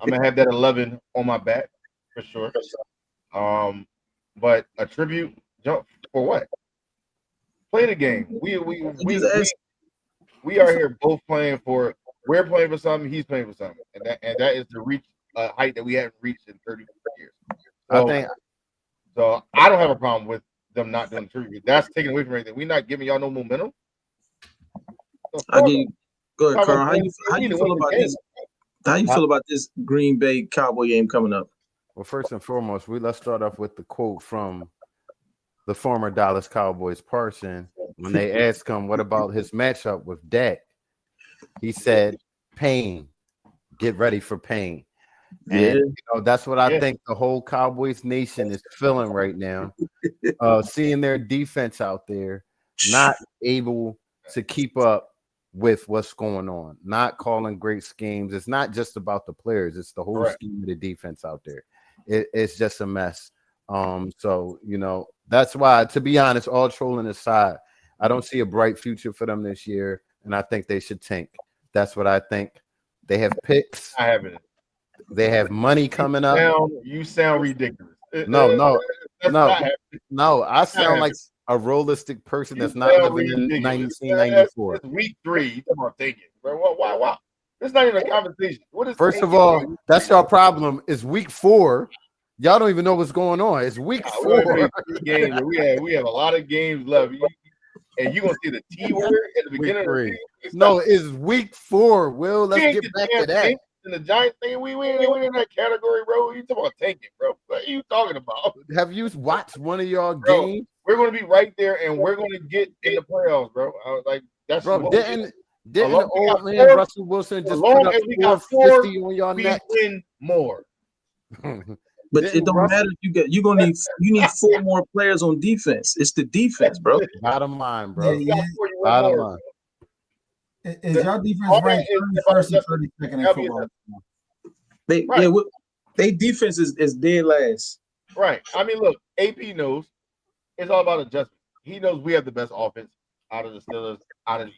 Speaker 3: I'm gonna have that 11 on my back for sure. But a tribute for what? Play the game. We are here both playing for. We're playing for something. He's playing for something, and that is to reach a height that we haven't reached in 30 years. So I don't have a problem with them not doing the tribute. That's taken away from anything. We're not giving y'all no momentum.
Speaker 1: Go ahead, Carl. How you feel about this? How you feel about this Green Bay Cowboy game coming up?
Speaker 4: Well, first and foremost, let's start off with the quote from the former Dallas Cowboys person when they asked him what about his matchup with Dak. He said, "Pain. Get ready for pain." And that's what I think the whole Cowboys nation is feeling right now. Seeing their defense out there not able to keep up with what's going on, not calling great schemes. It's not just about the players, it's the whole scheme of the defense out there. It's just a mess. So that's why, to be honest, all trolling aside, I don't see a bright future for them this year, and I think they should tank. That's what I think. They have picks.
Speaker 3: I haven't.
Speaker 4: They have money coming up.
Speaker 3: You sound ridiculous.
Speaker 4: No. I sound like a realistic person that's not living in 1994.
Speaker 3: It's week 3. You talking about thinking, bro? Why? It's not even a conversation. What is?
Speaker 4: First of all, that's your problem. It's week 4. Y'all don't even know what's going on. It's week 4.
Speaker 3: Games. We have a lot of games left. And you're gonna see the T word at the beginning of the season.
Speaker 4: No, it's week 4. Will, let's get back to that.
Speaker 3: In the Giants thing, we ain't in that category, bro. You talking about tanking, bro? What are you talking about?
Speaker 4: Have you watched one of y'all games?
Speaker 3: We're gonna be right there, and we're gonna get in the playoffs, bro. That's
Speaker 4: bro. Didn't old man Russell Wilson just put up 450 on y'all neck?
Speaker 3: Win more.
Speaker 1: But it don't matter. You need 4 more players on defense. It's the defense, bro.
Speaker 4: Bottom line, bro.
Speaker 2: Yeah.
Speaker 4: Bottom line.
Speaker 2: Is your defense ranked 31st or 32nd in football?
Speaker 1: They defense is dead last.
Speaker 3: Right. I mean, look, AP knows it's all about adjustment. He knows we have the best offense out of the Steelers, out of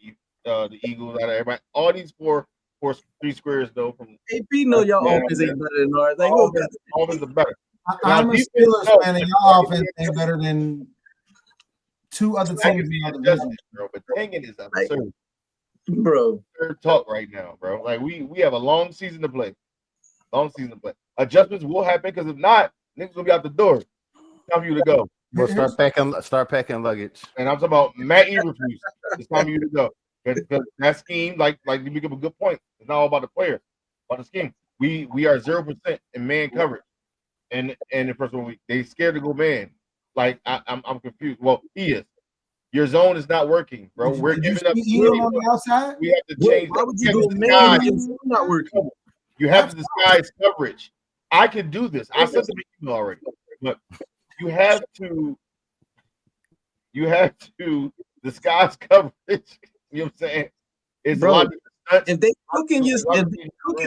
Speaker 3: the Eagles, out of everybody. All these 3 squares though. From
Speaker 1: AP know y'all offense ain't better than ours. Like,
Speaker 3: offense is better.
Speaker 2: I'm a Steelers fan, and your offense ain't better than 2 other teams in your division.
Speaker 3: Bro, but tanking is absurd.
Speaker 1: Bro,
Speaker 3: they're talk right now, bro. Like we have a long season to play. Adjustments will happen because if not, niggas will be out the door. Time for you to go.
Speaker 4: Well, start packing luggage.
Speaker 3: And I'm talking about Matt Eberflus. It's time for you to go. Because that scheme, like you make up a good point. It's not all about the player, about the scheme. We are 0% in man coverage. And the first 1 week, they scared to go man. Like I'm confused. Well, he is. Your zone is not working, bro. We're giving up.
Speaker 2: On the outside?
Speaker 3: We have to change.
Speaker 1: Why would you go man? It's not working.
Speaker 3: You have to disguise coverage. I can do this. I sent the email already, but you have to disguise coverage. You know what I'm saying? It's
Speaker 1: bro,
Speaker 3: a lot of
Speaker 1: if they cooking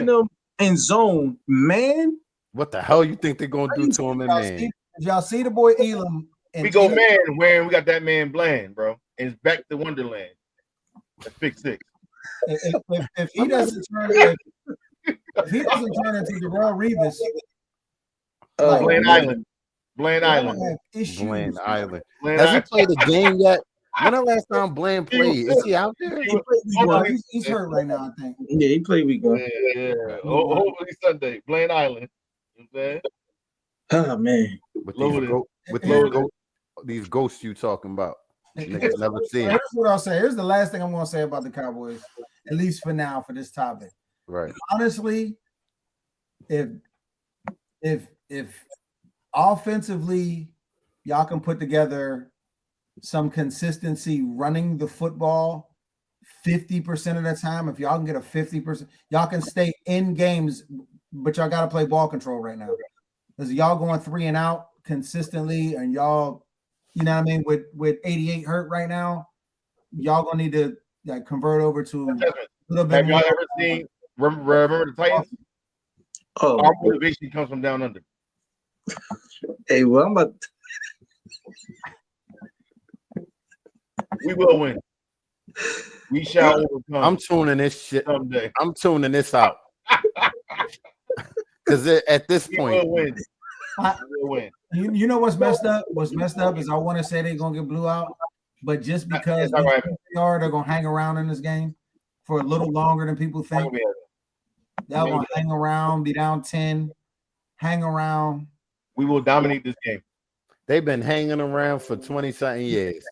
Speaker 1: them in zone, man.
Speaker 4: What the hell you think they're gonna do to him in man?
Speaker 2: Did y'all see the boy Elam?
Speaker 3: We go man when we got that man Bland, bro. And it's back to Wonderland. That's pick 6.
Speaker 2: If he doesn't turn into Darrell Revis,
Speaker 3: Bland Island.
Speaker 4: Has he played a game yet? When the last time Bland played? Is he out there?
Speaker 2: He's hurt right now, I think.
Speaker 1: Yeah, he played week 1.
Speaker 3: Yeah. Hopefully Sunday. Bland Island. You know what I'm saying?
Speaker 1: Oh man.
Speaker 4: With these ghosts you talking about. Niggas never seen.
Speaker 2: Here's what I'll say. Here's the last thing I'm gonna say about the Cowboys, at least for now, for this topic.
Speaker 4: Right.
Speaker 2: Honestly, if offensively y'all can put together some consistency running the football 50% of the time, if y'all can get a 50%, y'all can stay in games, but y'all got to play ball control right now. Because y'all going 3 and out consistently, and y'all, you know what I mean, with 88 hurt right now, y'all gonna need to convert over to a little bit.
Speaker 3: Have y'all ever seen? Remember the Titans?
Speaker 1: Oh,
Speaker 3: our motivation comes from down under.
Speaker 1: Hey, well, I'm about.
Speaker 3: We will win. We shall overcome.
Speaker 4: I'm tuning this shit
Speaker 3: someday.
Speaker 4: I'm tuning this out. Because at this point,
Speaker 3: we'll win. We'll win.
Speaker 2: You know what's messed up? What's messed up is I want to say they're gonna get blew out, but just because they are, they're gonna hang around in this game for a little longer than people think. They're gonna hang around, be down 10, hang around.
Speaker 3: We will dominate this game.
Speaker 4: They've been hanging around for 20-something years.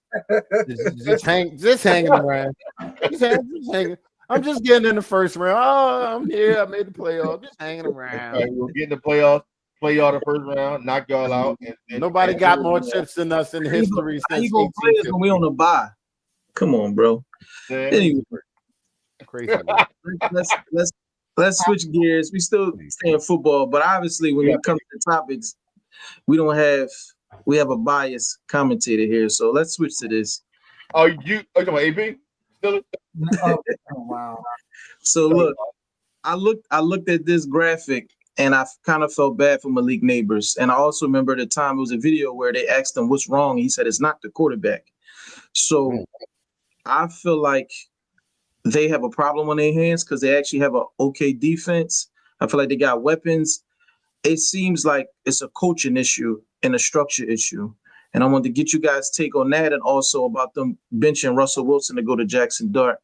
Speaker 4: just hanging around. Just hanging. I'm just getting in the first round. Oh, I'm here. I made the playoffs. Just hanging around.
Speaker 3: Right, we'll get in the playoffs, play y'all the first round, knock y'all out. And
Speaker 4: nobody got more chips than us in history.
Speaker 1: How you gonna play us when we on a bye? Come on, bro.
Speaker 3: Yeah.
Speaker 1: Anyway,
Speaker 4: crazy.
Speaker 1: let's switch gears. We still stay in football, but obviously when it comes to topics, we have a biased commentator here. So let's switch to this.
Speaker 3: Oh, you talking about AB? Philly?
Speaker 2: Oh, wow.
Speaker 1: So look, I looked at this graphic and I kind of felt bad for Malik Neighbors. And I also remember the time it was a video where they asked him what's wrong. He said it's not the quarterback. So I feel like they have a problem on their hands because they actually have an okay defense. I feel like they got weapons. It seems like it's a coaching issue and a structure issue. And I want to get you guys' take on that and also about them benching Russell Wilson to go to Jackson Dart.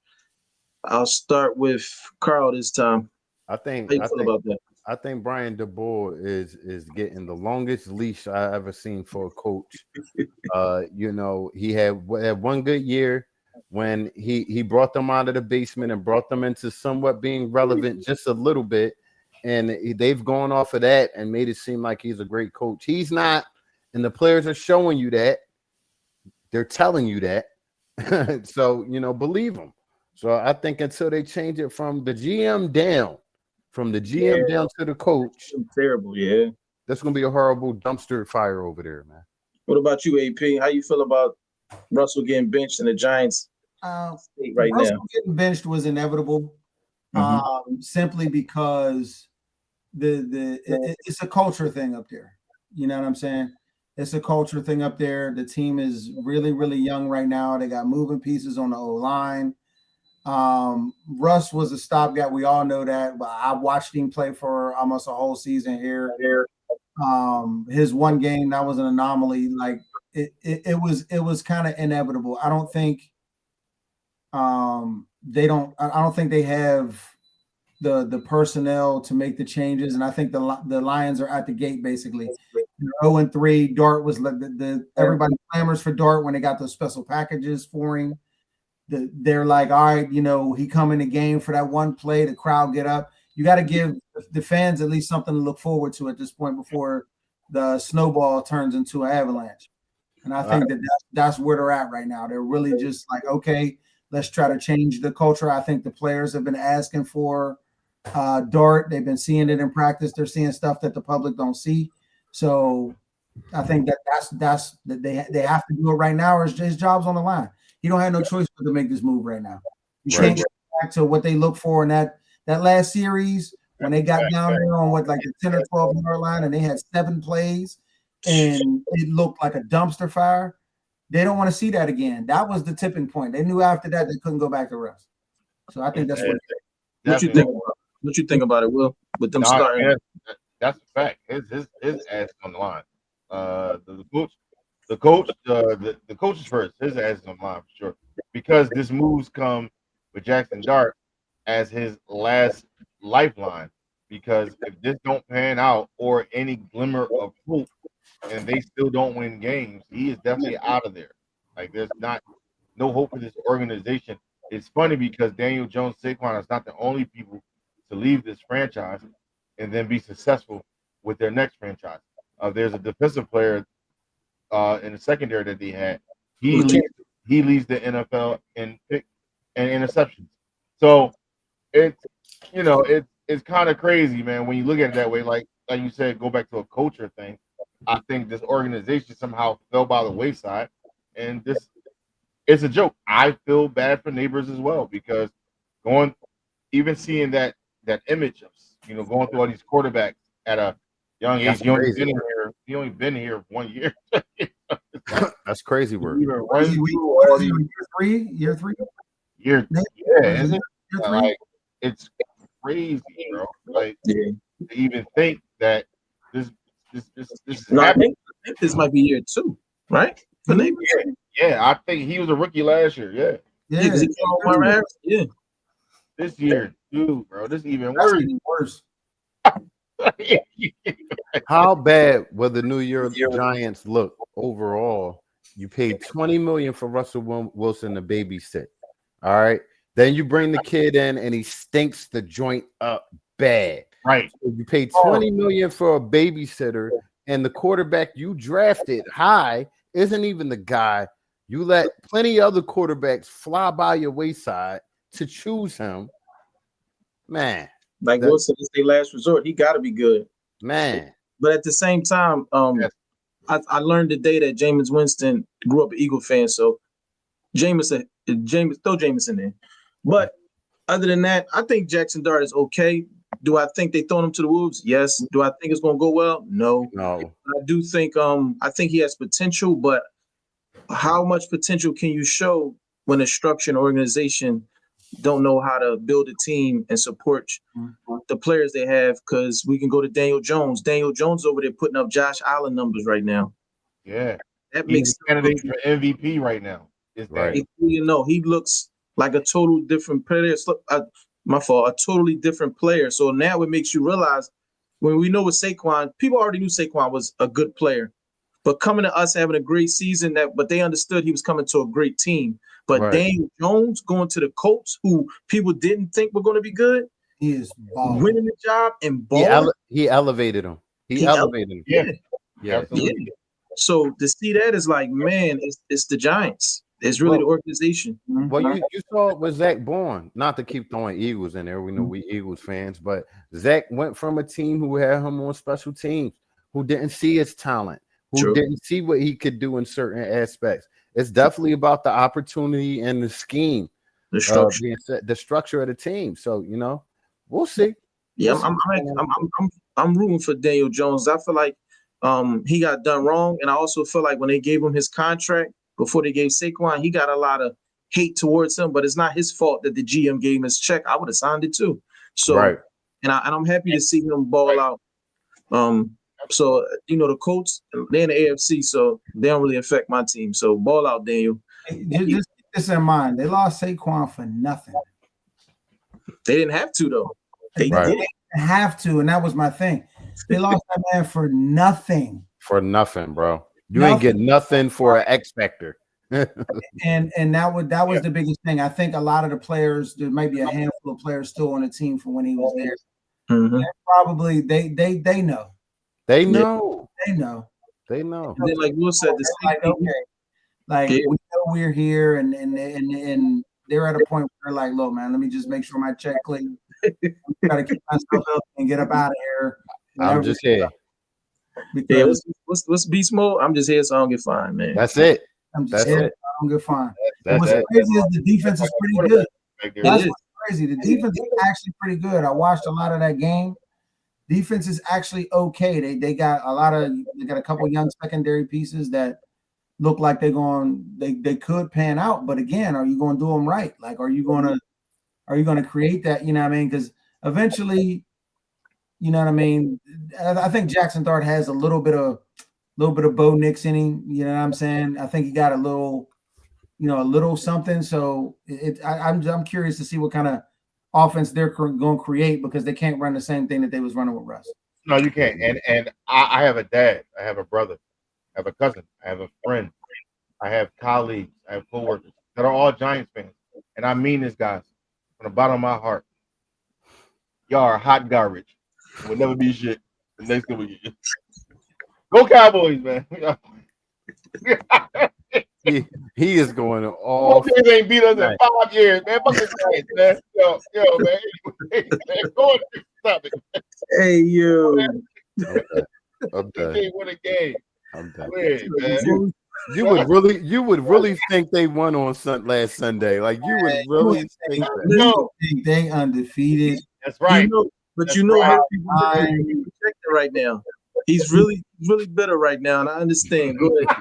Speaker 1: I'll start with Carl this time.
Speaker 4: I think
Speaker 1: How you feel about that?
Speaker 4: I think Brian DeBoer is getting the longest leash I ever seen for a coach. You know, he had one good year when he brought them out of the basement and brought them into somewhat being relevant just a little bit, and they've gone off of that and made it seem like he's a great coach. He's not, and the players are showing you that. They're telling you that. So, you know, believe them. So I think until they change it from the GM down, down to the coach,
Speaker 1: Terrible, yeah.
Speaker 4: that's going to be a horrible dumpster fire over there, man.
Speaker 1: What about you, AP? How you feel about Russell getting benched in the Giants state right
Speaker 2: Russell
Speaker 1: now?
Speaker 2: Getting benched was inevitable, simply because it's a culture thing up there. You know what I'm saying? It's a culture thing up there. The team is really, really young right now. They got moving pieces on the O-line. Russ was a stopgap. We all know that, but I watched him play for almost a whole season here. His one game, that was an anomaly. Like it was kind of inevitable. I don't think I don't think they have the personnel to make the changes, and I think the Lions are at the gate basically. 0-3. Dart was everybody clamors for Dart when they got those special packages for him. They're like, all right, you know, he come in the game for that one play, the crowd get up. You got to give the fans at least something to look forward to at this point before the snowball turns into an avalanche. And I think that's where they're at right now. They're really just like, okay, let's try to change the culture. I think the players have been asking for Dart. They've been seeing it in practice. They're seeing stuff that the public don't see. So I think that's they have to do it right now, or his job's on the line. He don't have no choice but to make this move right now. You can't go back to what they look for in that last series when they got down there on the 10 or 12 yard line and they had 7 plays and it looked like a dumpster fire. They don't want to see that again. That was the tipping point. They knew after that they couldn't go back to Russ. So I think that's
Speaker 1: what you think. What you think about it, Will? With them starting,
Speaker 3: that's a fact. His ass on the line. The coach is first. His ass is on the line for sure. Because this moves come with Jackson Dart as his last lifeline. Because if this don't pan out or any glimmer of hope, and they still don't win games, he is definitely out of there. Like there's no hope for this organization. It's funny because Daniel Jones, Saquon is not the only people to leave this franchise and then be successful with their next franchise. There's a defensive player in the secondary that they had. He leads the NFL in pick and interceptions. So it's kind of crazy, man, when you look at it that way. Like you said, go back to a culture thing. I think this organization somehow fell by the wayside, and it's a joke. I feel bad for Neighbors as well because even seeing that image of going through all these quarterbacks at a young age. He only been here 1 year.
Speaker 4: That's crazy work.
Speaker 2: Year three.
Speaker 3: It's crazy, bro. Like to even think that this is happening.
Speaker 1: I think this might be year 2, right? For Neighbors.
Speaker 3: Yeah, I think he was a rookie last year. Yeah,
Speaker 1: because he came on Marvin Harris. Yeah,
Speaker 3: this year too, bro. This is even worse.
Speaker 4: How bad will the New York Giants look overall? You paid $20 million for Russell Wilson to babysit. All right. Then you bring the kid in and he stinks the joint up bad.
Speaker 3: Right.
Speaker 4: So you paid $20 million for a babysitter, and the quarterback you drafted high isn't even the guy. You let plenty of other quarterbacks fly by your wayside to choose him. Man.
Speaker 1: Like Wilson is their last resort. He got to be good.
Speaker 4: Man.
Speaker 1: But at the same time, I learned today that Jameis Winston grew up an Eagle fan. So Jameis throw Jameson in. But other than that, I think Jackson Dart is okay. Do I think they throwing him to the wolves? Yes. Do I think it's going to go well? No. I do think I think he has potential, but how much potential can you show when a structure and organization don't know how to build a team and support the players they have? Because we can go to Daniel Jones. Daniel Jones over there putting up Josh Allen numbers right now.
Speaker 3: Yeah.
Speaker 1: That
Speaker 3: He's
Speaker 1: makes
Speaker 3: a candidate for MVP right now.
Speaker 4: Right.
Speaker 1: He looks like a total different player. My fault, a totally different player. So now it makes you realize when we know with Saquon, people already knew Saquon was a good player. But coming to us having a great season, but they understood he was coming to a great team. But
Speaker 4: Right.
Speaker 1: Daniel Jones going to the Colts, who people didn't think were going to be good,
Speaker 2: He is balling.
Speaker 1: winning the job and balling.
Speaker 4: He elevated him. He elevated him.
Speaker 3: Yeah. Absolutely.
Speaker 1: So to see that is like, man, it's the Giants. It's really the organization.
Speaker 4: Well, you saw it with Zach Bourne. Not to keep throwing Eagles in there. We know we Eagles fans, but Zach went from a team who had him on special teams, who didn't see his talent, who didn't see what he could do in certain aspects. It's definitely about the opportunity and the scheme, the structure of the team. So we'll see.
Speaker 1: Yeah, I'm rooting for Daniel Jones. I feel like he got done wrong, and I also feel like when they gave him his contract before they gave Saquon, he got a lot of hate towards him. But it's not his fault that the GM gave him his check. I would have signed it too. So, and I'm happy to see him ball out. So the Colts, they're in the AFC, so they don't really affect my team. So ball out, Daniel.
Speaker 2: Just keep this in mind. They lost Saquon for nothing.
Speaker 1: They didn't have to though. They
Speaker 2: didn't have to, and that was my thing. They lost that man for nothing.
Speaker 4: For nothing, bro. You ain't get nothing for an X factor.
Speaker 2: and that was the biggest thing. I think a lot of the players, there might be a handful of players still on the team from when he was there.
Speaker 1: Mm-hmm.
Speaker 2: Probably they know.
Speaker 4: They know.
Speaker 2: They know.
Speaker 4: They know.
Speaker 1: And then, like Will said,
Speaker 2: we know we're here, and they're at a point where they're like, look, man, let me just make sure my check clear. Gotta keep myself up and get up out of here.
Speaker 4: I'm just here.
Speaker 1: Because what's beast mode? I'm just here so I don't get fined, man.
Speaker 4: That's it.
Speaker 2: I'm just here. I don't get fined. What's
Speaker 4: it.
Speaker 2: crazy is the defense is pretty good. That's what's crazy. The defense is actually pretty good. I watched a lot of that game. Defense is actually okay. They got a couple young secondary pieces that look like they could pan out. But again, are you going to do them right? Like, are you going to create that? You know what I mean? Because eventually, you know what I mean. I think Jackson Dart has a little bit of Bo Nix in him. You know what I'm saying? I think he got a little something. So I'm curious to see what kind of offense they're going to create, because they can't run the same thing that they was running with Russ.
Speaker 3: No, you can't. And I have a dad. I have a brother. I have a cousin. I have a friend. I have colleagues. I have coworkers that are all Giants fans. And I mean this, guys, from the bottom of my heart. Y'all are hot garbage. We'll never be shit the next couple of years. Go Cowboys, man.
Speaker 4: He is going off.
Speaker 3: They ain't beat us in 5 years, man. Fuck the Giants, man. Yo, man. Go on, stop it.
Speaker 1: Hey, yo.
Speaker 4: I'm done.
Speaker 3: They win a game.
Speaker 4: I'm done.
Speaker 3: Man.
Speaker 4: You would really think they won on last Sunday. Like, you would really think that.
Speaker 2: No, they undefeated.
Speaker 3: That's right.
Speaker 1: How people are protected right now. He's really bitter right now, and I understand. Go ahead.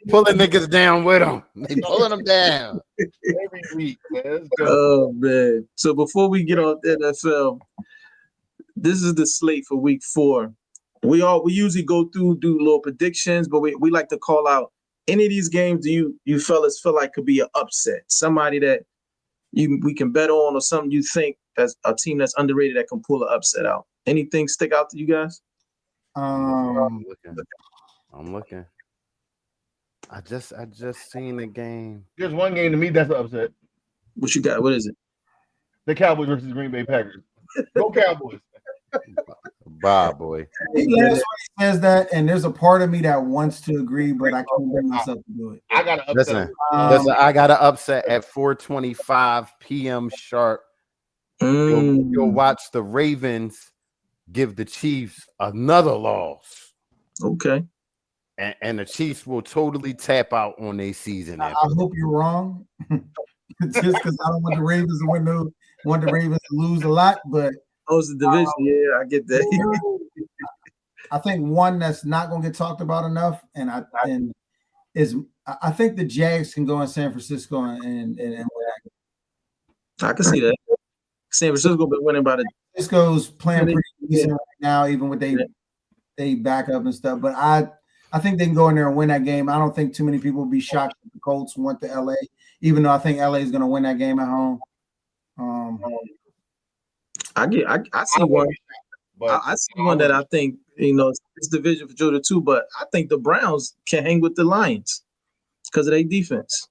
Speaker 4: Pulling niggas down with him. They pulling them down
Speaker 3: every week, man.
Speaker 1: Oh man! So before we get on NFL, this is the slate for Week 4. We usually go through, do little predictions, but we like to call out any of these games. Do you fellas feel like could be an upset? Somebody that we can bet on, or something you think that's a team that's underrated that can pull an upset out? Anything stick out to you guys?
Speaker 4: I'm looking. I just seen the game.
Speaker 3: There's one game to me that's an upset.
Speaker 1: What you got? What is it?
Speaker 3: The Cowboys versus Green Bay Packers. Go Cowboys.
Speaker 4: Bye, boy.
Speaker 2: He says that, and there's a part of me that wants to agree, but I can't bring myself to do it.
Speaker 3: I got to upset.
Speaker 4: Listen, I got to upset at 4:25 p.m. sharp. You'll watch the Ravens give the Chiefs another loss.
Speaker 1: Okay.
Speaker 4: and the Chiefs will totally tap out on their season.
Speaker 2: I hope you're wrong, just because I don't want the Ravens to win. Want the Ravens to lose a lot, but
Speaker 1: it's the division. Yeah, I get that.
Speaker 2: I think one that's not going to get talked about enough, and I think the Jags can go in San Francisco and win.
Speaker 1: I can see that. San Francisco been winning by the.
Speaker 2: San Francisco's playing pretty decent right now, even with they backup and stuff. But I think they can go in there and win that game. I don't think too many people will be shocked if the Colts went to LA, even though I think LA is going to win that game at home.
Speaker 1: I see one. I see one that I think it's division for Georgia too, but I think the Browns can hang with the Lions because of their defense.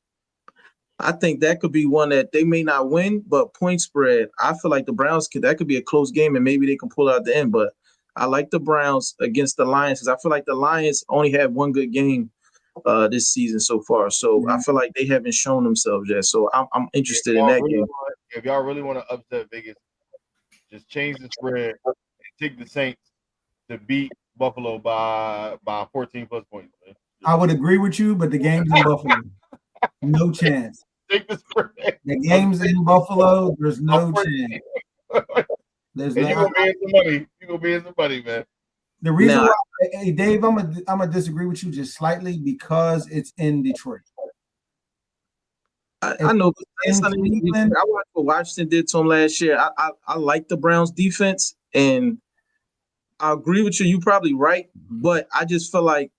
Speaker 1: I think that could be one that they may not win, but point spread, I feel like the Browns that could be a close game and maybe they can pull out the end. But I like the Browns against the Lions because I feel like the Lions only had one good game this season so far. So I feel like they haven't shown themselves yet. So I'm interested in that game.
Speaker 3: If y'all really want to upset Vegas, just change the spread and take the Saints to beat Buffalo by 14 plus points. Man.
Speaker 2: I would agree with you, but the game's in Buffalo. No chance.
Speaker 3: Take the spread.
Speaker 2: The game's in Buffalo. There's no chance. There's
Speaker 3: no. You're gonna be in some money. You're gonna be in some money, man.
Speaker 2: The reason why, hey Dave, I'm gonna disagree with you just slightly because it's in Detroit.
Speaker 1: I know. I watched what Washington did to them last year. I like the Browns defense, and I agree with you. You're probably right, but I just feel like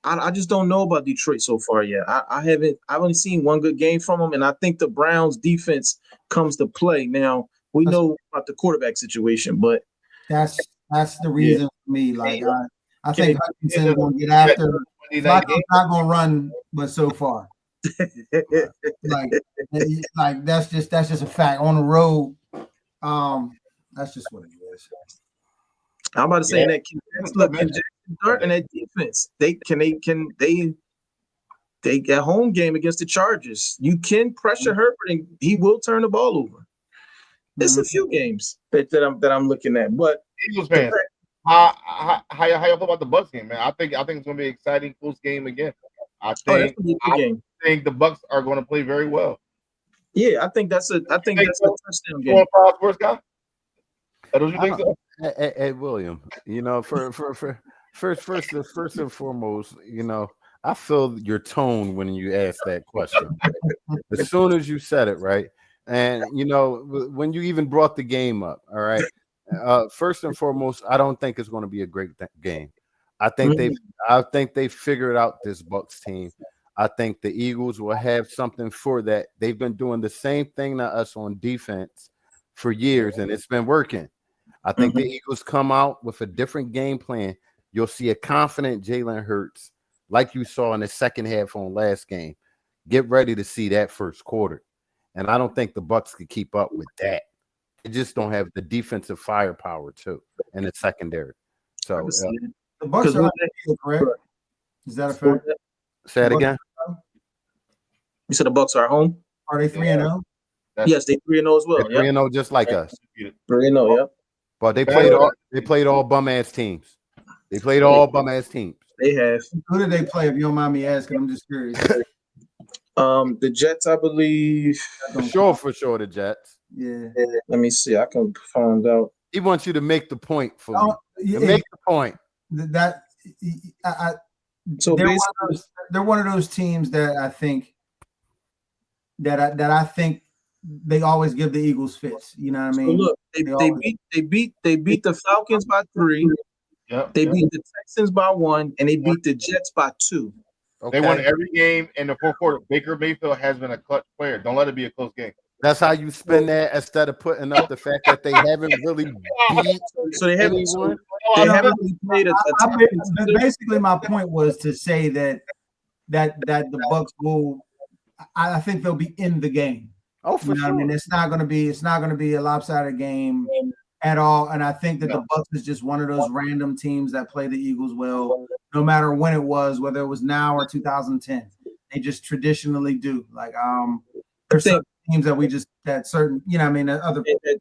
Speaker 1: I just don't know about Detroit so far yet. I've only seen one good game from them, and I think the Browns defense comes to play. Now we know about the quarterback situation, but
Speaker 2: that's the reason for me. Like I think Hutchinson's going to get after. Flacco's not going to run, but so far, like that's just a fact on the road. That's just what it is.
Speaker 1: I'm about to say that Jackson Dart and that defense. They get home game against the Chargers. You can pressure Herbert and he will turn the ball over. There's a few games that I'm looking at, but
Speaker 3: Eagles fans, how y'all feel about the Bucs game, man? I think it's gonna be an exciting, close game again. I think the Bucs are going to play very well.
Speaker 1: Yeah, I think that's a touchdown game.
Speaker 3: First guy. Don't you think so?
Speaker 4: Hey, William, first and foremost, I feel your tone when you ask that question. As soon as you said it, right? And, when you even brought the game up, all right? First and foremost, I don't think it's going to be a great game. I think they figured out this Bucs team. I think the Eagles will have something for that. They've been doing the same thing to us on defense for years, and it's been working. I think the Eagles come out with a different game plan. You'll see a confident Jalen Hurts, like you saw in the second half on last game. Get ready to see that first quarter. And I don't think the Bucs could keep up with that. They just don't have the defensive firepower, too, in the secondary. So
Speaker 2: the Bucs are correct. Is that a fact?
Speaker 4: Say it again.
Speaker 1: You said the Bucs are home?
Speaker 2: Are they 3-0?
Speaker 1: Yes, they 3-0 as well.
Speaker 4: 3-0 just like us.
Speaker 1: 3-0, yeah.
Speaker 4: But they played all bum-ass teams. They played all bum-ass teams.
Speaker 1: They have.
Speaker 2: Who did they play, if you don't mind me asking? I'm just curious.
Speaker 1: The Jets, I believe.
Speaker 4: For sure, the Jets.
Speaker 2: Yeah.
Speaker 1: Let me see. I can find out.
Speaker 4: He wants you to make the point for me. Make the point.
Speaker 1: So
Speaker 2: they're one of those teams that I think I think they always give the Eagles fits. You know what I mean?
Speaker 1: So look, they beat the Falcons by 3.
Speaker 3: Yep.
Speaker 1: They beat the Texans by 1, and they beat the Jets by 2.
Speaker 3: Okay. They won every game in the fourth quarter. Baker Mayfield has been a clutch player. Don't let it be a close game.
Speaker 4: That's how you spin that instead of putting up the fact that they haven't really beat.
Speaker 1: So they haven't really played a
Speaker 2: basically, my point was to say that the Bucs will. I think they'll be in the game.
Speaker 4: Oh, for sure.
Speaker 2: I mean, it's not going to be a lopsided game at all. And I think that the Bucs is just one of those random teams that play the Eagles well, no matter when it was, whether it was now or 2010. They just traditionally do. Like there's certain teams that we just other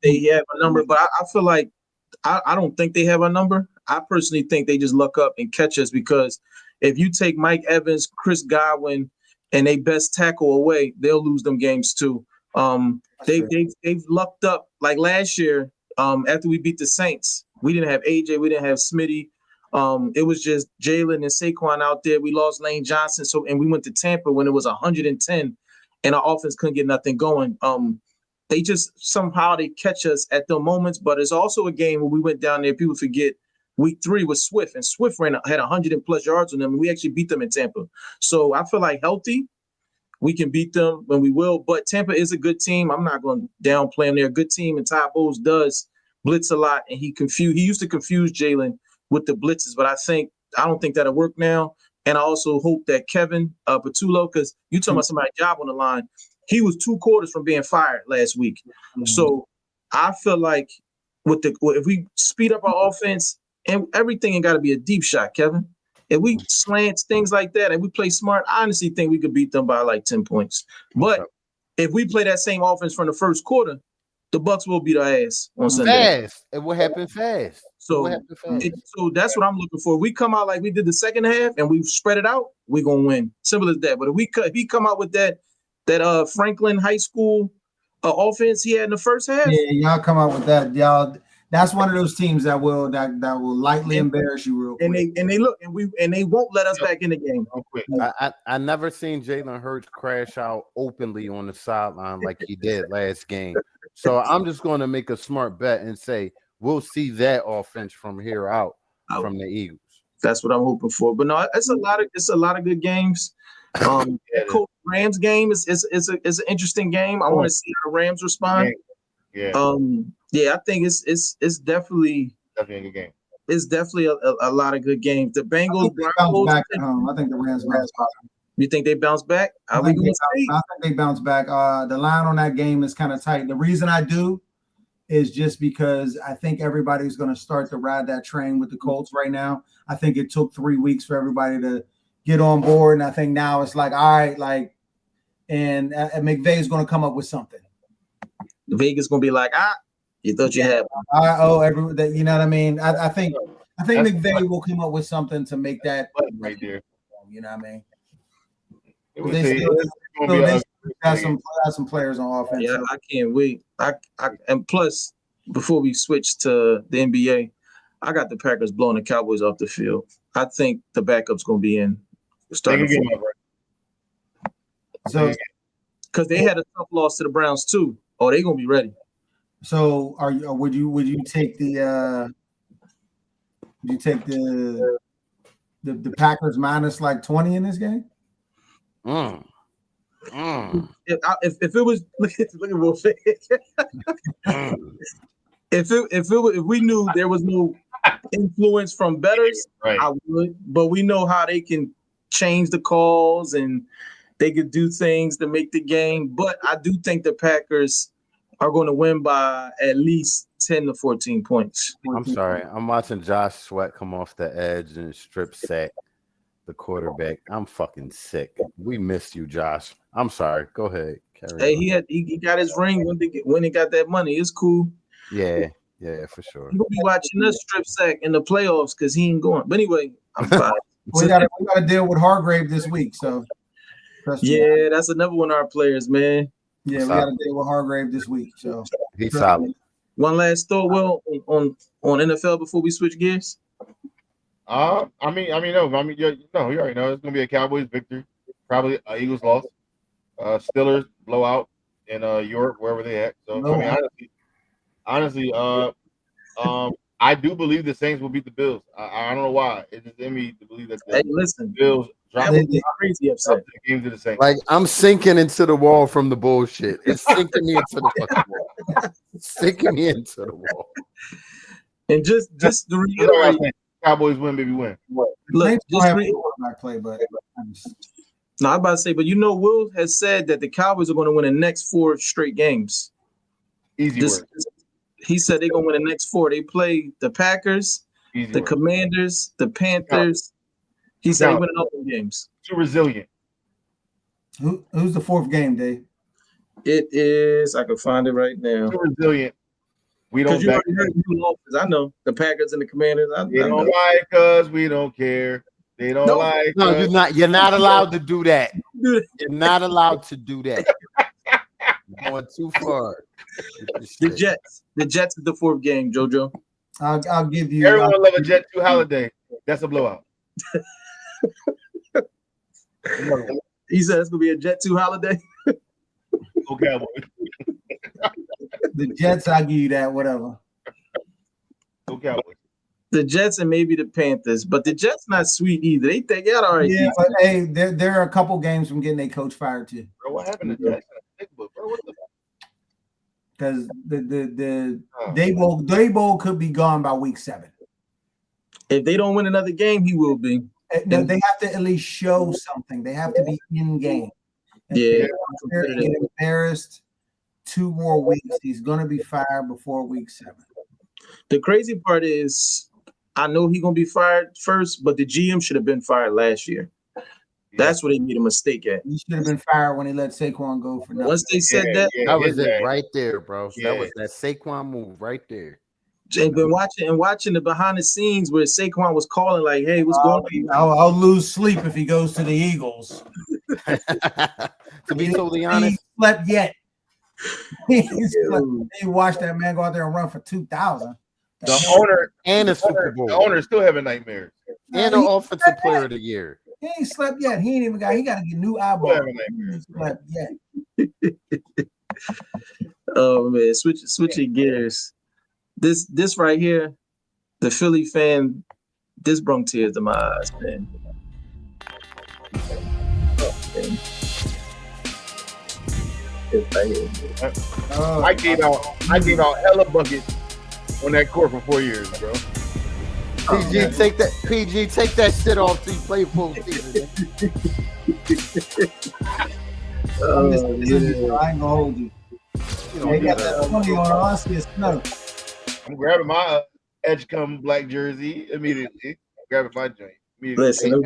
Speaker 1: they have a number, but I feel like I don't think they have a number. I personally think they just luck up and catch us because if you take Mike Evans, Chris Godwin, and they best tackle away, they'll lose them games too. They've lucked up like last year. After we beat the Saints, we didn't have AJ, we didn't have Smitty. It was just Jalen and Saquon out there. We lost Lane Johnson, and we went to Tampa when it was 110, and our offense couldn't get nothing going. They just somehow they catch us at the moments, but it's also a game where we went down there. People forget week 3 was Swift, and Swift had 100+ yards on them, and we actually beat them in Tampa. So I feel like healthy, we can beat them when we will. But Tampa is a good team. I'm not going to downplay them. They're a good team, and Todd Bowles does blitz a lot, and he used to confuse Jalen with the blitzes, but I don't think that'll work now. And I also hope that Kevin Patullo, because you talking about somebody's job on the line, he was 2 quarters from being fired last week. Mm-hmm. So I feel like if we speed up our offense and everything ain't got to be a deep shot, Kevin. If we slant things like that and we play smart, I honestly think we could beat them by like 10 points. But if we play that same offense from the first quarter, the Bucs will beat our ass on Sunday.
Speaker 4: Fast. It will happen fast.
Speaker 1: So that's what I'm looking for. If we come out like we did the second half and we spread it out, we're gonna win. Simple as that. But if he come out with that Franklin High School offense he had in the first half,
Speaker 2: y'all come out with that, y'all. That's one of those teams that will lightly embarrass you real quick.
Speaker 1: And they won't let us back in the game.
Speaker 3: Real quick.
Speaker 4: I never seen Jalen Hurts crash out openly on the sideline like he did last game. So I'm just going to make a smart bet and say we'll see that offense from here out from the Eagles.
Speaker 1: That's what I'm hoping for. But no, it's a lot of good games. Colts Rams game is an interesting game. I want to see how the Rams respond.
Speaker 3: Yeah.
Speaker 1: I think it's definitely
Speaker 3: a good game.
Speaker 1: It's definitely a lot of good games. The Bengals
Speaker 2: bounce back at home. I think the Rams bounce back.
Speaker 1: You think they bounce back?
Speaker 2: I think they bounce back. The line on that game is kind of tight. The reason I do is just because I think everybody's going to start to ride that train with the Colts right now. I think it took 3 weeks for everybody to get on board, and I think now it's like, all right, and McVay's going to come up with something.
Speaker 1: Vegas going to be like, you thought you had.
Speaker 2: You know what I mean? I think McVay will come up with something to make that
Speaker 3: right there.
Speaker 2: You know what I mean?
Speaker 3: They
Speaker 2: have some players on offense.
Speaker 1: Yeah, I can't wait. And plus, before we switch to the NBA, I got the Packers blowing the Cowboys off the field. I think the backup's going to be in. Starting so, because they had a tough loss to the Browns too. Oh, they're going to be ready.
Speaker 2: So, would you take the Packers minus like 20 in this game?
Speaker 1: If it was look at Will face. If we knew there was no influence from bettors, right, I would. But we know how they can change the calls and they could do things to make the game. But I do think the Packers are going to win by at least 10 to 14 points.
Speaker 4: I'm sorry. I'm watching Josh Sweat come off the edge and strip sack the quarterback. I'm fucking sick. We missed you, Josh. I'm sorry. Go ahead.
Speaker 1: He got his ring when he got that money. It's cool.
Speaker 4: Yeah, for sure.
Speaker 1: He'll be watching us strip sack in the playoffs because he ain't going. But anyway, I'm fine.
Speaker 2: we got to deal with Hargrave this week. So
Speaker 1: that's another one of our players, man.
Speaker 2: Yeah, we got to deal with Hargrave this week. So
Speaker 4: he's solid.
Speaker 1: One last thought, Will, on NFL before we switch gears.
Speaker 3: You already know it's gonna be a Cowboys victory, probably a Eagles loss, Steelers blowout in Europe, wherever they at. So honestly, I do believe the Saints will beat the Bills. I don't know why. It's just in me to believe that the Bills drop
Speaker 1: crazy upset
Speaker 3: the game to the Saints.
Speaker 4: Like I'm sinking into the wall from the bullshit. It's sinking me into the fucking wall. It's sinking me into the wall.
Speaker 1: And just to reiterate.
Speaker 3: Cowboys win, baby, win.
Speaker 1: Look,
Speaker 2: play, but
Speaker 1: I'm about to say, but Will has said that the Cowboys are going to win the next 4 straight games.
Speaker 3: Easy work.
Speaker 1: He said they're going to win the next 4. They play the Packers, the Commanders, the Panthers. He said they're winning all the games.
Speaker 3: Too resilient.
Speaker 2: Who's the 4th game, Dave?
Speaker 1: It is. I can find it right now.
Speaker 3: Too resilient. We don't
Speaker 1: you
Speaker 3: back
Speaker 1: already heard new offers. I know the Packers and the Commanders.
Speaker 3: They don't like us. We don't care. They don't like
Speaker 4: No,
Speaker 3: us.
Speaker 4: you're not allowed to do that.
Speaker 1: Dude,
Speaker 4: You're not allowed to do that. You're going too far.
Speaker 1: the Jets is the fourth game, JoJo.
Speaker 2: I'll give you.
Speaker 3: Everyone love a Jet 2 holiday. That's a blowout.
Speaker 1: He said it's gonna be a Jet 2 holiday.
Speaker 3: Go Cowboys.
Speaker 2: The Jets, I'll give you that. Whatever.
Speaker 3: Go Cowboys.
Speaker 1: The Jets and maybe the Panthers, but the Jets not sweet either. They got all right.
Speaker 2: Yeah, but hey, there are a couple games from getting their coach fired too.
Speaker 3: Bro, what happened to Jackson? Bro, what the?
Speaker 2: Because the Daboll could be gone by week 7.
Speaker 1: If they don't win another game, he will be.
Speaker 2: They have to at least show something. They have to be in game.
Speaker 1: Yeah.
Speaker 2: Get embarrassed 2 more weeks. He's going to be fired before week 7.
Speaker 1: The crazy part is, I know he's gonna be fired first, but the GM should have been fired last year. That's where they made a mistake at.
Speaker 2: He should have been fired when he let Saquon go for nothing.
Speaker 1: Once they said that
Speaker 4: was it right there, bro. Yeah. That was that Saquon move right there.
Speaker 1: And been watching the behind the scenes where Saquon was calling like, "Hey, what's going on?"
Speaker 2: I'll lose sleep if he goes to the Eagles.
Speaker 4: To be totally honest,
Speaker 2: he slept yet. He watched that man go out there and run for 2,000.
Speaker 3: The owner
Speaker 4: and the Super Bowl.
Speaker 3: The owner still having nightmares.
Speaker 4: And the offensive player of the year.
Speaker 2: He ain't slept yet. He got to get new eyeballs. He ain't slept yet.
Speaker 1: Oh man, switching gears. This right here, the Philly fan, this brought tears to my eyes, man. Oh, man.
Speaker 3: I gave out hella buckets on that court for 4 years, bro.
Speaker 4: PG, take that shit off till you play full season.
Speaker 2: I ain't gonna hold you. They got that 20 on Oscar Snow.
Speaker 3: I'm grabbing my Edgecombe black jersey immediately. Grabbing my joint immediately.
Speaker 1: Listen,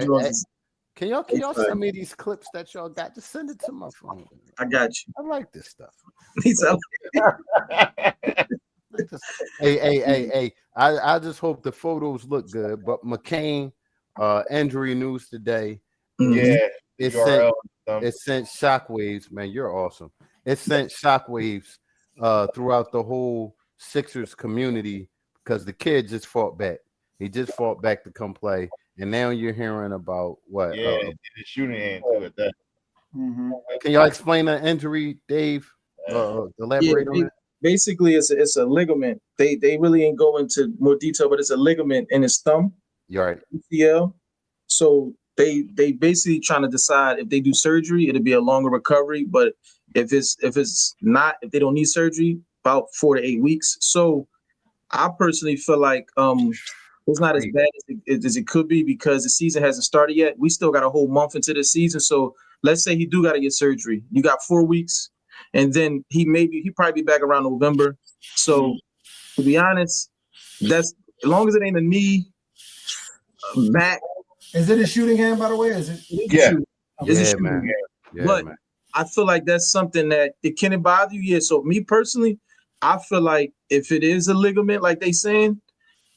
Speaker 4: can y'all send me these clips that y'all got? Just send it to my phone.
Speaker 1: I got you.
Speaker 4: I like this stuff. Hey. I just hope the photos look good. But McCain, injury news today.
Speaker 3: Yeah,
Speaker 4: it sent shockwaves, man. You're awesome. It sent shockwaves throughout the whole Sixers community because the kid just fought back. He just fought back to come play. And now you're hearing about what?
Speaker 3: Yeah, the shooting hand too at that.
Speaker 2: Mm-hmm.
Speaker 4: Can y'all explain the injury, Dave? Elaborate on it.
Speaker 1: Basically, it's a ligament. They really ain't go into more detail, but it's a ligament in his thumb.
Speaker 4: You're right.
Speaker 1: ACL. So they basically trying to decide if they do surgery, it'll be a longer recovery. But if they don't need surgery, about 4 to 8 weeks. So I personally feel like it's not as bad as it could be because the season hasn't started yet. We still got a whole month into the season. So let's say he do got to get surgery. You got 4 weeks, and then he probably be back around November. So to be honest, that's as long as it ain't a knee, back.
Speaker 2: Is it a shooting hand, by the way? Is it?
Speaker 3: Yeah.
Speaker 1: It's a shooting hand.
Speaker 4: Yeah,
Speaker 1: but
Speaker 4: man.
Speaker 1: I feel like that's something that can it bother you? Yeah. So me personally, I feel like if it is a ligament, like they saying,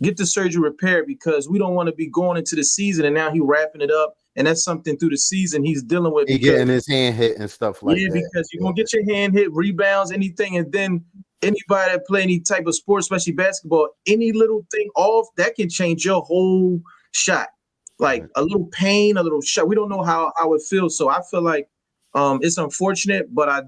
Speaker 1: get the surgery repaired because we don't want to be going into the season and now he wrapping it up. And that's something through the season he's dealing with.
Speaker 4: He getting his hand hit and stuff like that.
Speaker 1: Yeah, because you're going to get your hand hit, rebounds, anything. And then anybody that play any type of sport, especially basketball, any little thing off, that can change your whole shot. Like a little pain, a little shot. We don't know how it feels. So I feel like it's unfortunate, but I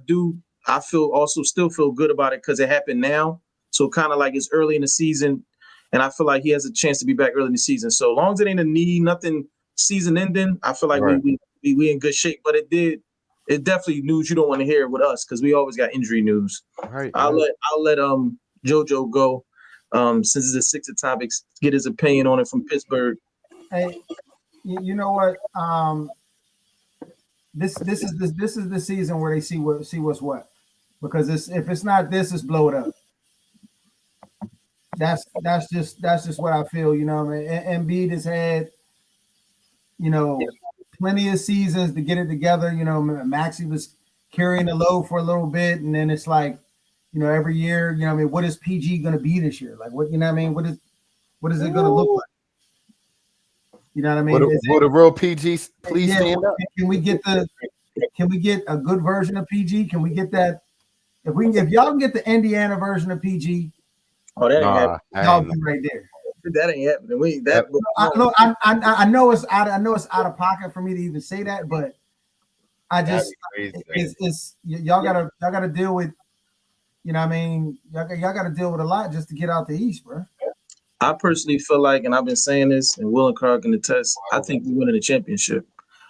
Speaker 1: still feel good about it because it happened now. So kind of like it's early in the season. And I feel like he has a chance to be back early in the season. So long as it ain't a knee, nothing season ending, I feel like we in good shape. But it definitely news you don't want to hear with us because we always got injury news.
Speaker 4: Right.
Speaker 1: I'll let JoJo go since it's a Sixer topics, get his opinion on it from Pittsburgh.
Speaker 2: Hey, you know what? This is the season where they see what's what. Because if it's not this, it's blow it up. That's just what I feel, you know. I mean, Embiid has had, plenty of seasons to get it together. Maxey was carrying the load for a little bit, and then it's like every year, what I mean, what is PG going to be this year? Like, what, what I mean? What is it going to look like? You know what I mean?
Speaker 4: Would a real PG please stand up?
Speaker 2: Can we get a good version of PG? Can we get that? If y'all can get the Indiana version of PG,
Speaker 1: that ain't happening.
Speaker 2: Y'all be right there.
Speaker 1: That ain't happening.
Speaker 2: I know it's out of pocket for me to even say that, but I just y'all gotta deal with, you know what I mean? Y'all gotta deal with a lot just to get out the East, bro.
Speaker 1: I personally feel like, and I've been saying this, and Will and Carl can attest, I think we're winning the championship.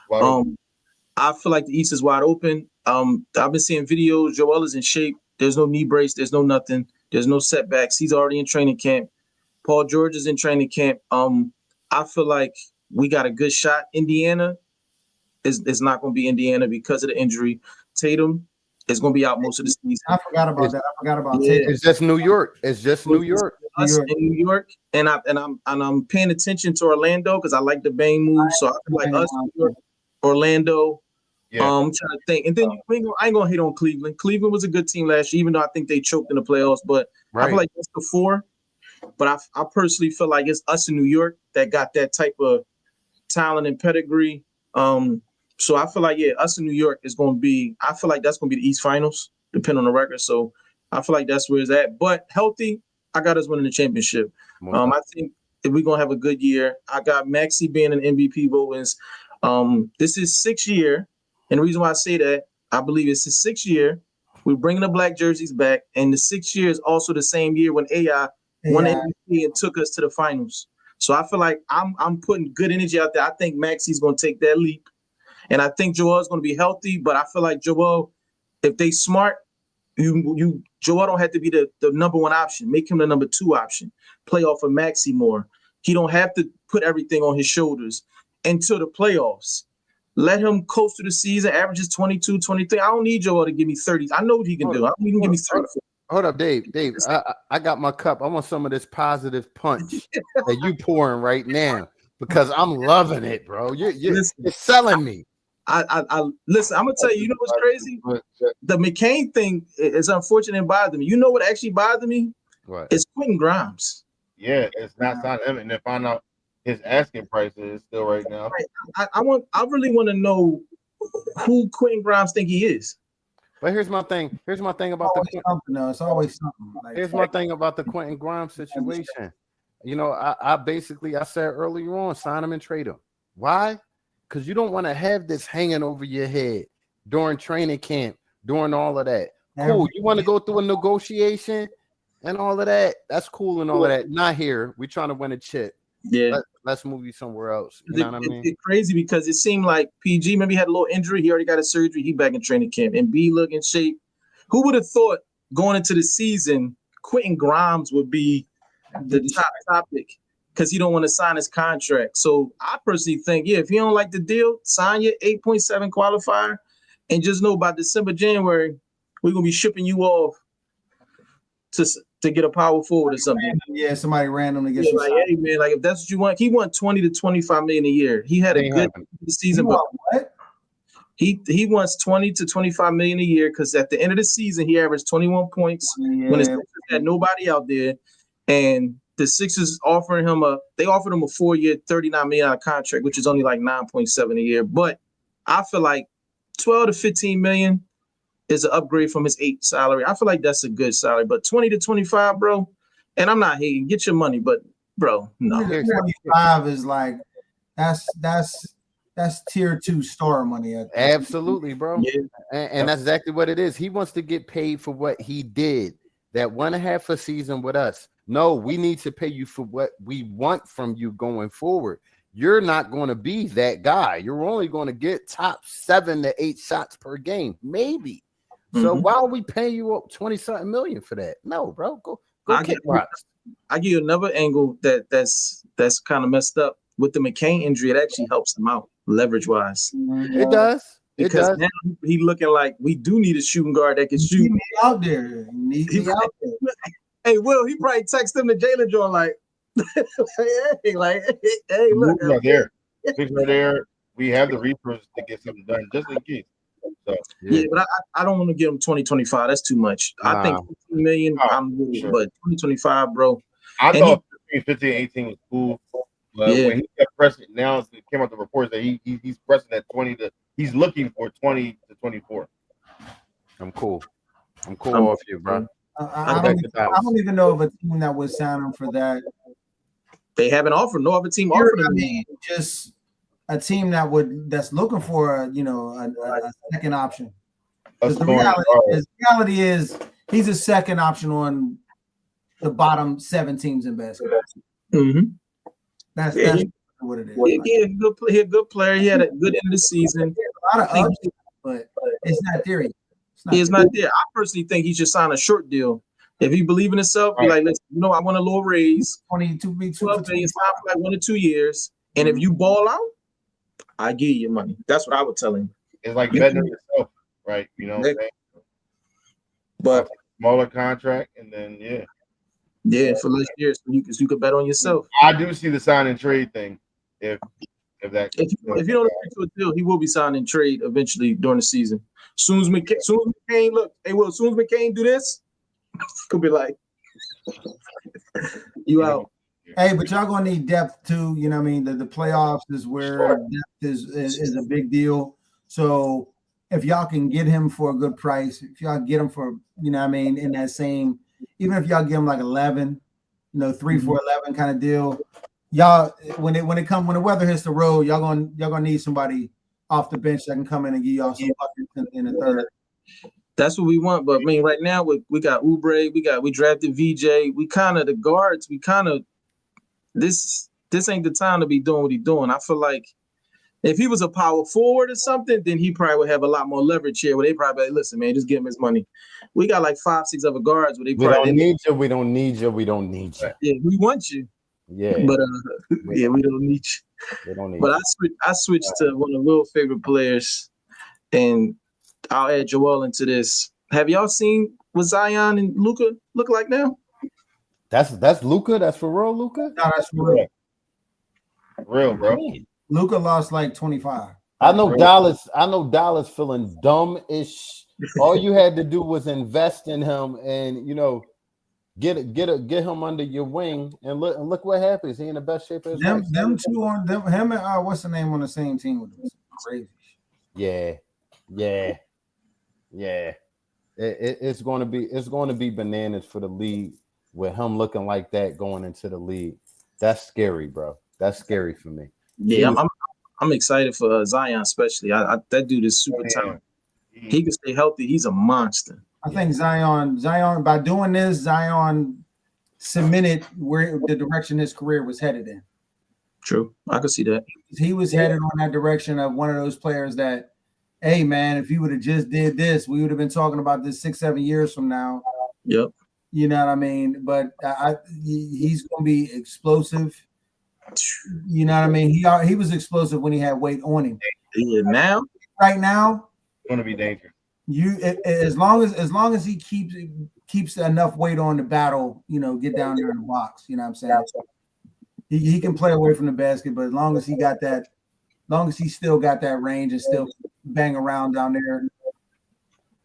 Speaker 1: I feel like the East is wide open. I've been seeing videos. Joel is in shape. There's no knee brace. There's no nothing. There's no setbacks. He's already in training camp. Paul George is in training camp. I feel like we got a good shot. Indiana is not going to be Indiana because of the injury. Tatum is going to be out most of the season.
Speaker 2: I forgot about that. Tatum.
Speaker 4: It's just New York. It's just New York.
Speaker 1: Us in New York, and I'm paying attention to Orlando because I like the Bane move. So I feel like us, New York, Orlando. I'm trying to think, and then I ain't gonna hate on Cleveland. Cleveland was a good team last year, even though I think they choked in the playoffs. But I feel like that's the four. But I personally feel like it's us in New York that got that type of talent and pedigree. So I feel like us in New York is going to be. I feel like that's going to be the East Finals, depending on the record. So I feel like that's where it's at. But healthy, I got us winning the championship. I think if we're gonna have a good year, I got Maxey being an MVP votings. This is 6th year. And the reason why I say that, I believe it's his 6th year. We're bringing the black jerseys back. And the 6th year is also the same year when AI won MVP and took us to the finals. So I feel like I'm putting good energy out there. I think Maxey's going to take that leap. And I think Joel's going to be healthy. But I feel like Joel, if they smart, Joel don't have to be the number one option. Make him the number 2 option. Play off of Maxey more. He don't have to put everything on his shoulders until the playoffs. Let him coast through the season, averages 22, 23. I don't need Joel to give me 30s. I know what he can do. I don't need him to give me 30.
Speaker 4: Hold up, Dave. I got my cup. I want some of this positive punch that you pouring right now because I'm loving it, bro. You're selling me.
Speaker 1: I listen. I'm gonna tell you. You know what's crazy? The McCain thing is unfortunate and bothered me. You know what actually bothered me?
Speaker 4: What?
Speaker 1: It's Quentin Grimes.
Speaker 3: Yeah, it's not signed him, and to find out his asking price is still right now.
Speaker 1: I really want to know who Quentin Grimes think he is.
Speaker 4: But here's my thing. Here's my thing about
Speaker 2: it's always something.
Speaker 4: Here's my thing about the Quentin Grimes situation. I basically said earlier on, sign him and trade him. Why? Because you don't want to have this hanging over your head during training camp, during all of that. Cool. You want to go through a negotiation and all of that? That's cool and all of that. Not here. We're trying to win a chip.
Speaker 1: Yeah.
Speaker 4: Let's move you somewhere else. You know what I mean?
Speaker 1: It's crazy because it seemed like PG maybe had a little injury. He already got a surgery. He back in training camp and B look in shape. Who would have thought going into the season, Quentin Grimes would be the top topic because he don't want to sign his contract. So I personally think, if you don't like the deal, sign your 8.7 qualifier and just know by December, January, we're going to be shipping you off to get a power forward or something.
Speaker 2: Yeah, somebody randomly gets you.
Speaker 1: Like, hey man, like if that's what you want, he won 20 to 25 million a year. He had a good season, but
Speaker 2: what?
Speaker 1: He wants 20 to 25 million a year because at the end of the season he averaged 21 points when his had nobody out there, and the Sixers offered him a 4-year, $39 million contract, which is only like 9.7 a year. But I feel like 12 to 15 million is an upgrade from his 8 salary. I feel like that's a good salary, but 20 to 25, bro. And I'm not hating. Get your money, but bro, no.
Speaker 2: 25 is like that's tier 2 star money.
Speaker 4: Absolutely, bro.
Speaker 1: Yeah.
Speaker 4: And that's exactly what it is. He wants to get paid for what he did. That 1.5 a season with us. No, we need to pay you for what we want from you going forward. You're not going to be that guy. You're only going to get top 7 to 8 shots per game, maybe. So why are we paying you up 20-something million for that? No, bro. Go kick rocks.
Speaker 1: I give you another angle that's kind of messed up. With the McCain injury, it actually helps him out leverage-wise.
Speaker 4: It does.
Speaker 1: Because now he looking like we do need a shooting guard that can shoot.
Speaker 2: Need me out there. Need me out there.
Speaker 1: Hey, Will, he probably text him to Jalen John like, hey, look.
Speaker 3: Right there. Right there. We have the resources to get something done just in case. So
Speaker 1: yeah, but I don't want to give him 2025. That's too much. I think 15 million. I'm good,
Speaker 3: sure.
Speaker 1: but 2025, bro.
Speaker 3: I thought 15, 18 was cool. But when he kept pressing, now it came out the reports that he's pressing at 20 he's looking for 20 to 24.
Speaker 4: I'm cool off you, bro.
Speaker 2: I don't even know of a team that would sign him for that.
Speaker 1: They haven't offered. No other team offered him.
Speaker 2: I mean, just a team that's looking for a second option. Because the reality is he's a second option on the bottom 7 teams in basketball.
Speaker 1: Mm-hmm.
Speaker 2: That's what it is.
Speaker 1: He's a good player. He had a good end of the season.
Speaker 2: A lot of ups, but it's not there yet.
Speaker 1: It's not there. I personally think he should sign a short deal. If he believe in himself, be like, listen, I want a little raise.
Speaker 2: 22 million
Speaker 1: for like 1 or 2 years. And if you ball out, I give you money. That's what I would tell him.
Speaker 3: It's like betting on yourself, right? You know what I'm saying?
Speaker 1: But
Speaker 3: smaller contract, and then
Speaker 1: for less years, so you could bet on yourself.
Speaker 3: I do see the sign and trade thing. If you don't agree
Speaker 1: to a deal, he will be signing trade eventually during the season. Soon as McCain do this, could be like, you out.
Speaker 2: Hey, but y'all gonna need depth too. You know what I mean? The playoffs is where depth is a big deal. So if y'all can get him for a good price, if y'all get him for, in that same, even if y'all give him like 11, 3 for 11 kind of deal, y'all when the weather hits the road, y'all gonna need somebody off the bench that can come in and give y'all some buckets in the third.
Speaker 1: That's what we want. But I mean, right now we got Oubre, we drafted VJ. We kind of the guards. We kind of this ain't the time to be doing what he's doing. I feel like if he was a power forward or something, then he probably would have a lot more leverage here. Where they probably like, listen, man, just give him his money. We got like 5, 6 other guards where they probably
Speaker 4: don't need you. We don't need you.
Speaker 1: Yeah, we want you.
Speaker 4: Yeah,
Speaker 1: but we don't need you.
Speaker 4: We don't need
Speaker 1: but
Speaker 4: you.
Speaker 1: I switched to one of Will's favorite players, and I'll add Joel into this. Have y'all seen what Zion and Luka look like now?
Speaker 4: That's Luka. That's for real, Luka.
Speaker 2: No, that's for real.
Speaker 3: Real, bro.
Speaker 2: Luka lost like 25.
Speaker 4: I know Dallas feeling dumb-ish. All you had to do was invest in him, and get him under your wing, and look what happens. He in the best shape of his life.
Speaker 2: Them two on them. Him and what's the name on the same team with us? Crazy.
Speaker 4: Yeah. It's going to be bananas for the league with him looking like that going into the league. That's scary, bro. That's scary for me.
Speaker 1: Yeah, I'm excited for Zion, especially. That dude is super talented. He can stay healthy. He's a monster.
Speaker 2: I think Zion, by doing this, Zion cemented where the direction his career was headed in.
Speaker 1: True. I could see that.
Speaker 2: He was headed on that direction of one of those players that, hey, man, if he would have just did this, we would have been talking about this 6-7 years from now.
Speaker 1: Yep.
Speaker 2: You know what I mean? But he's going to be explosive. You know what I mean? He was explosive when he had weight on him.
Speaker 1: Yeah, now?
Speaker 2: Right now,
Speaker 3: it's going to be dangerous.
Speaker 2: As long as he keeps enough weight on the battle, get down there in the box. You know what I'm saying? He can play away from the basket, but as long as he still got that range and still bang around down there,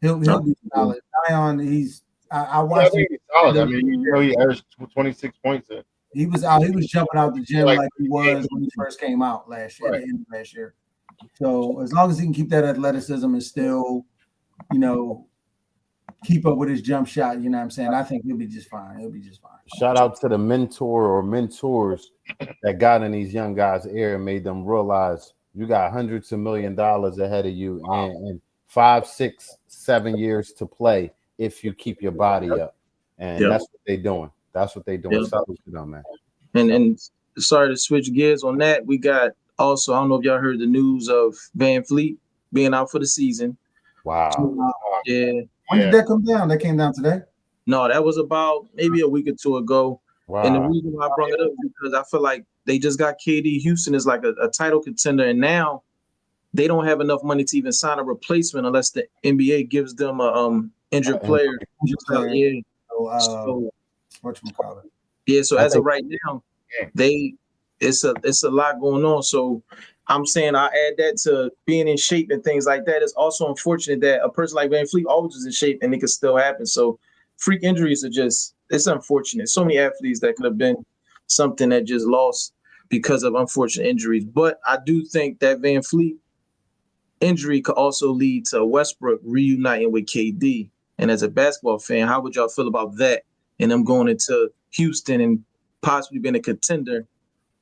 Speaker 2: he'll be solid. Zion, I watched him.
Speaker 3: Solid. I mean, he averaged 26 points.
Speaker 2: He was jumping out the gym like he was when he first came out last year, at the end of last year. So as long as he can keep that athleticism and still, keep up with his jump shot, you know what I'm saying? I think he'll be just fine.
Speaker 4: Shout out to the mentor or mentors that got in these young guys' ear and made them realize you got hundreds of $1 million ahead of you and 5, 6, 7 years to play if you keep your body up. And that's what they're doing. That's what they're doing. Salute to them, man.
Speaker 1: And sorry to switch gears on that. We got also, I don't know if y'all heard the news of Van Fleet being out for the season.
Speaker 4: Wow.
Speaker 1: Yeah.
Speaker 2: When did that come down? That came down today?
Speaker 1: No, that was about maybe a week or two ago.
Speaker 4: Wow.
Speaker 1: And the reason why I brought it up is because I feel like they just got KD. Houston is like a title contender, and now they don't have enough money to even sign a replacement unless the NBA gives them a injured player. Yeah.
Speaker 2: So whatchamacallit?
Speaker 1: Yeah, so as of right now, it's a lot going on. So I'm saying I add that to being in shape and things like that. It's also unfortunate that a person like Van Fleet always is in shape and it could still happen. So freak injuries are it's unfortunate. So many athletes that could have been something that just lost because of unfortunate injuries. But I do think that Van Fleet injury could also lead to Westbrook reuniting with KD. And as a basketball fan, how would y'all feel about that and them going into Houston and possibly being a contender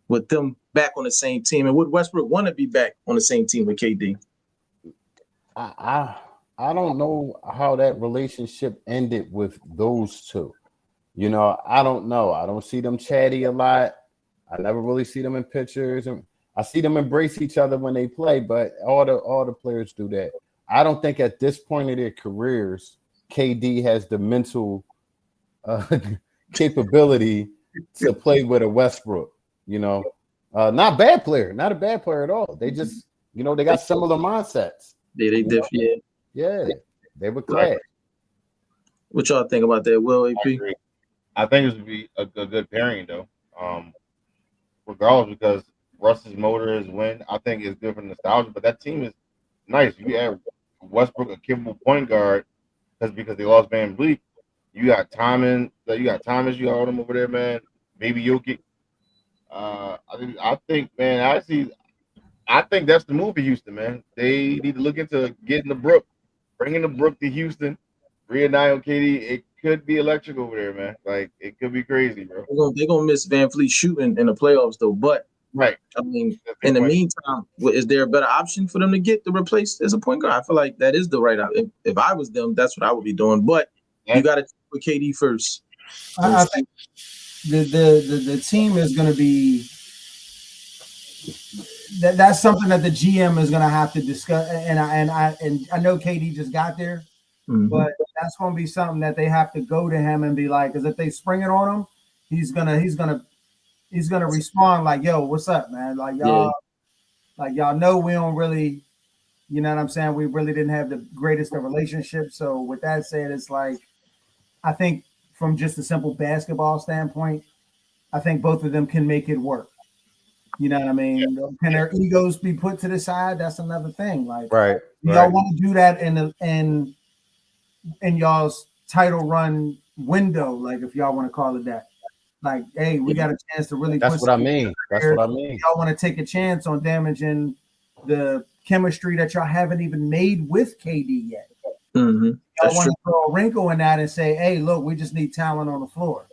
Speaker 1: with them back on the same team? And would Westbrook want to be back on the same team with KD?
Speaker 4: I don't know how that relationship ended with those two. You know, I don't know. I don't see them chatty a lot. I never really see them in pictures, and I see them embrace each other when they play. But all the players do that. I don't think at this point of their careers, KD has the mental capability to play with a Westbrook. You know, not a bad player at all. They just, you know, they got similar mindsets.
Speaker 1: They definitely.
Speaker 4: Yeah, they were class.
Speaker 1: What y'all think about that, Will, AP?
Speaker 3: I think this would be a good pairing, though. Regardless, because Russ's motor is win. I think it's good for nostalgia, but that team is nice. You have Westbrook, a capable point guard, because they lost Van Vliet. You got Thomas, you got all them over there, man. Maybe Jokic. I think, man, I think that's the move for Houston, man. They need to look into getting the Brook, bringing the Brook to Houston, reuniting KD. It could be electric over there, man. Like, it could be crazy, bro.
Speaker 1: They're gonna miss Van Fleet shooting in the playoffs, though. But
Speaker 3: right,
Speaker 1: I mean, in the meantime, is there a better option for them to get to replace as a point guard? I feel like that is the right option. If I was them, that's what I would be doing. But you got to check with KD first.
Speaker 2: I think the team is going to be that's something that the GM is going to have to discuss. And I know KD just got there, but that's going to be something that they have to go to him and be like, because if they spring it on him, he's gonna respond like, "Yo, what's up, man? Like y'all know we don't really, you know what I'm saying? We really didn't have the greatest of relationships." So with that said, it's like, I think from just a simple basketball standpoint, I think both of them can make it work. You know what I mean? Yeah. Can their egos be put to the side? That's another thing. Like, y'all want to do that in y'all's title run window, like if y'all want to call it that. Like, hey, we got a chance to really.
Speaker 4: That's what I mean. That's what I mean.
Speaker 2: Y'all want to take a chance on damaging the chemistry that y'all haven't even made with KD yet. Y'all want to throw a wrinkle in that and say, "Hey, look, we just need talent on the floor."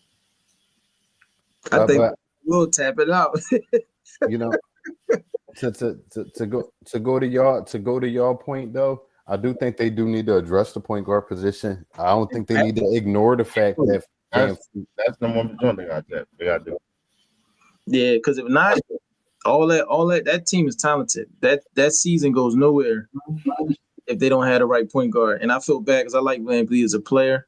Speaker 1: I think we'll tap it out.
Speaker 4: You know, to go to y'all point though, I do think they do need to address the point guard position. I don't think they need to ignore the fact that
Speaker 3: that's the one they got to do.
Speaker 1: Yeah, because if not, all that team is talented. That season goes nowhere if they don't have the right point guard. And I feel bad because I like Van Vliet as a player.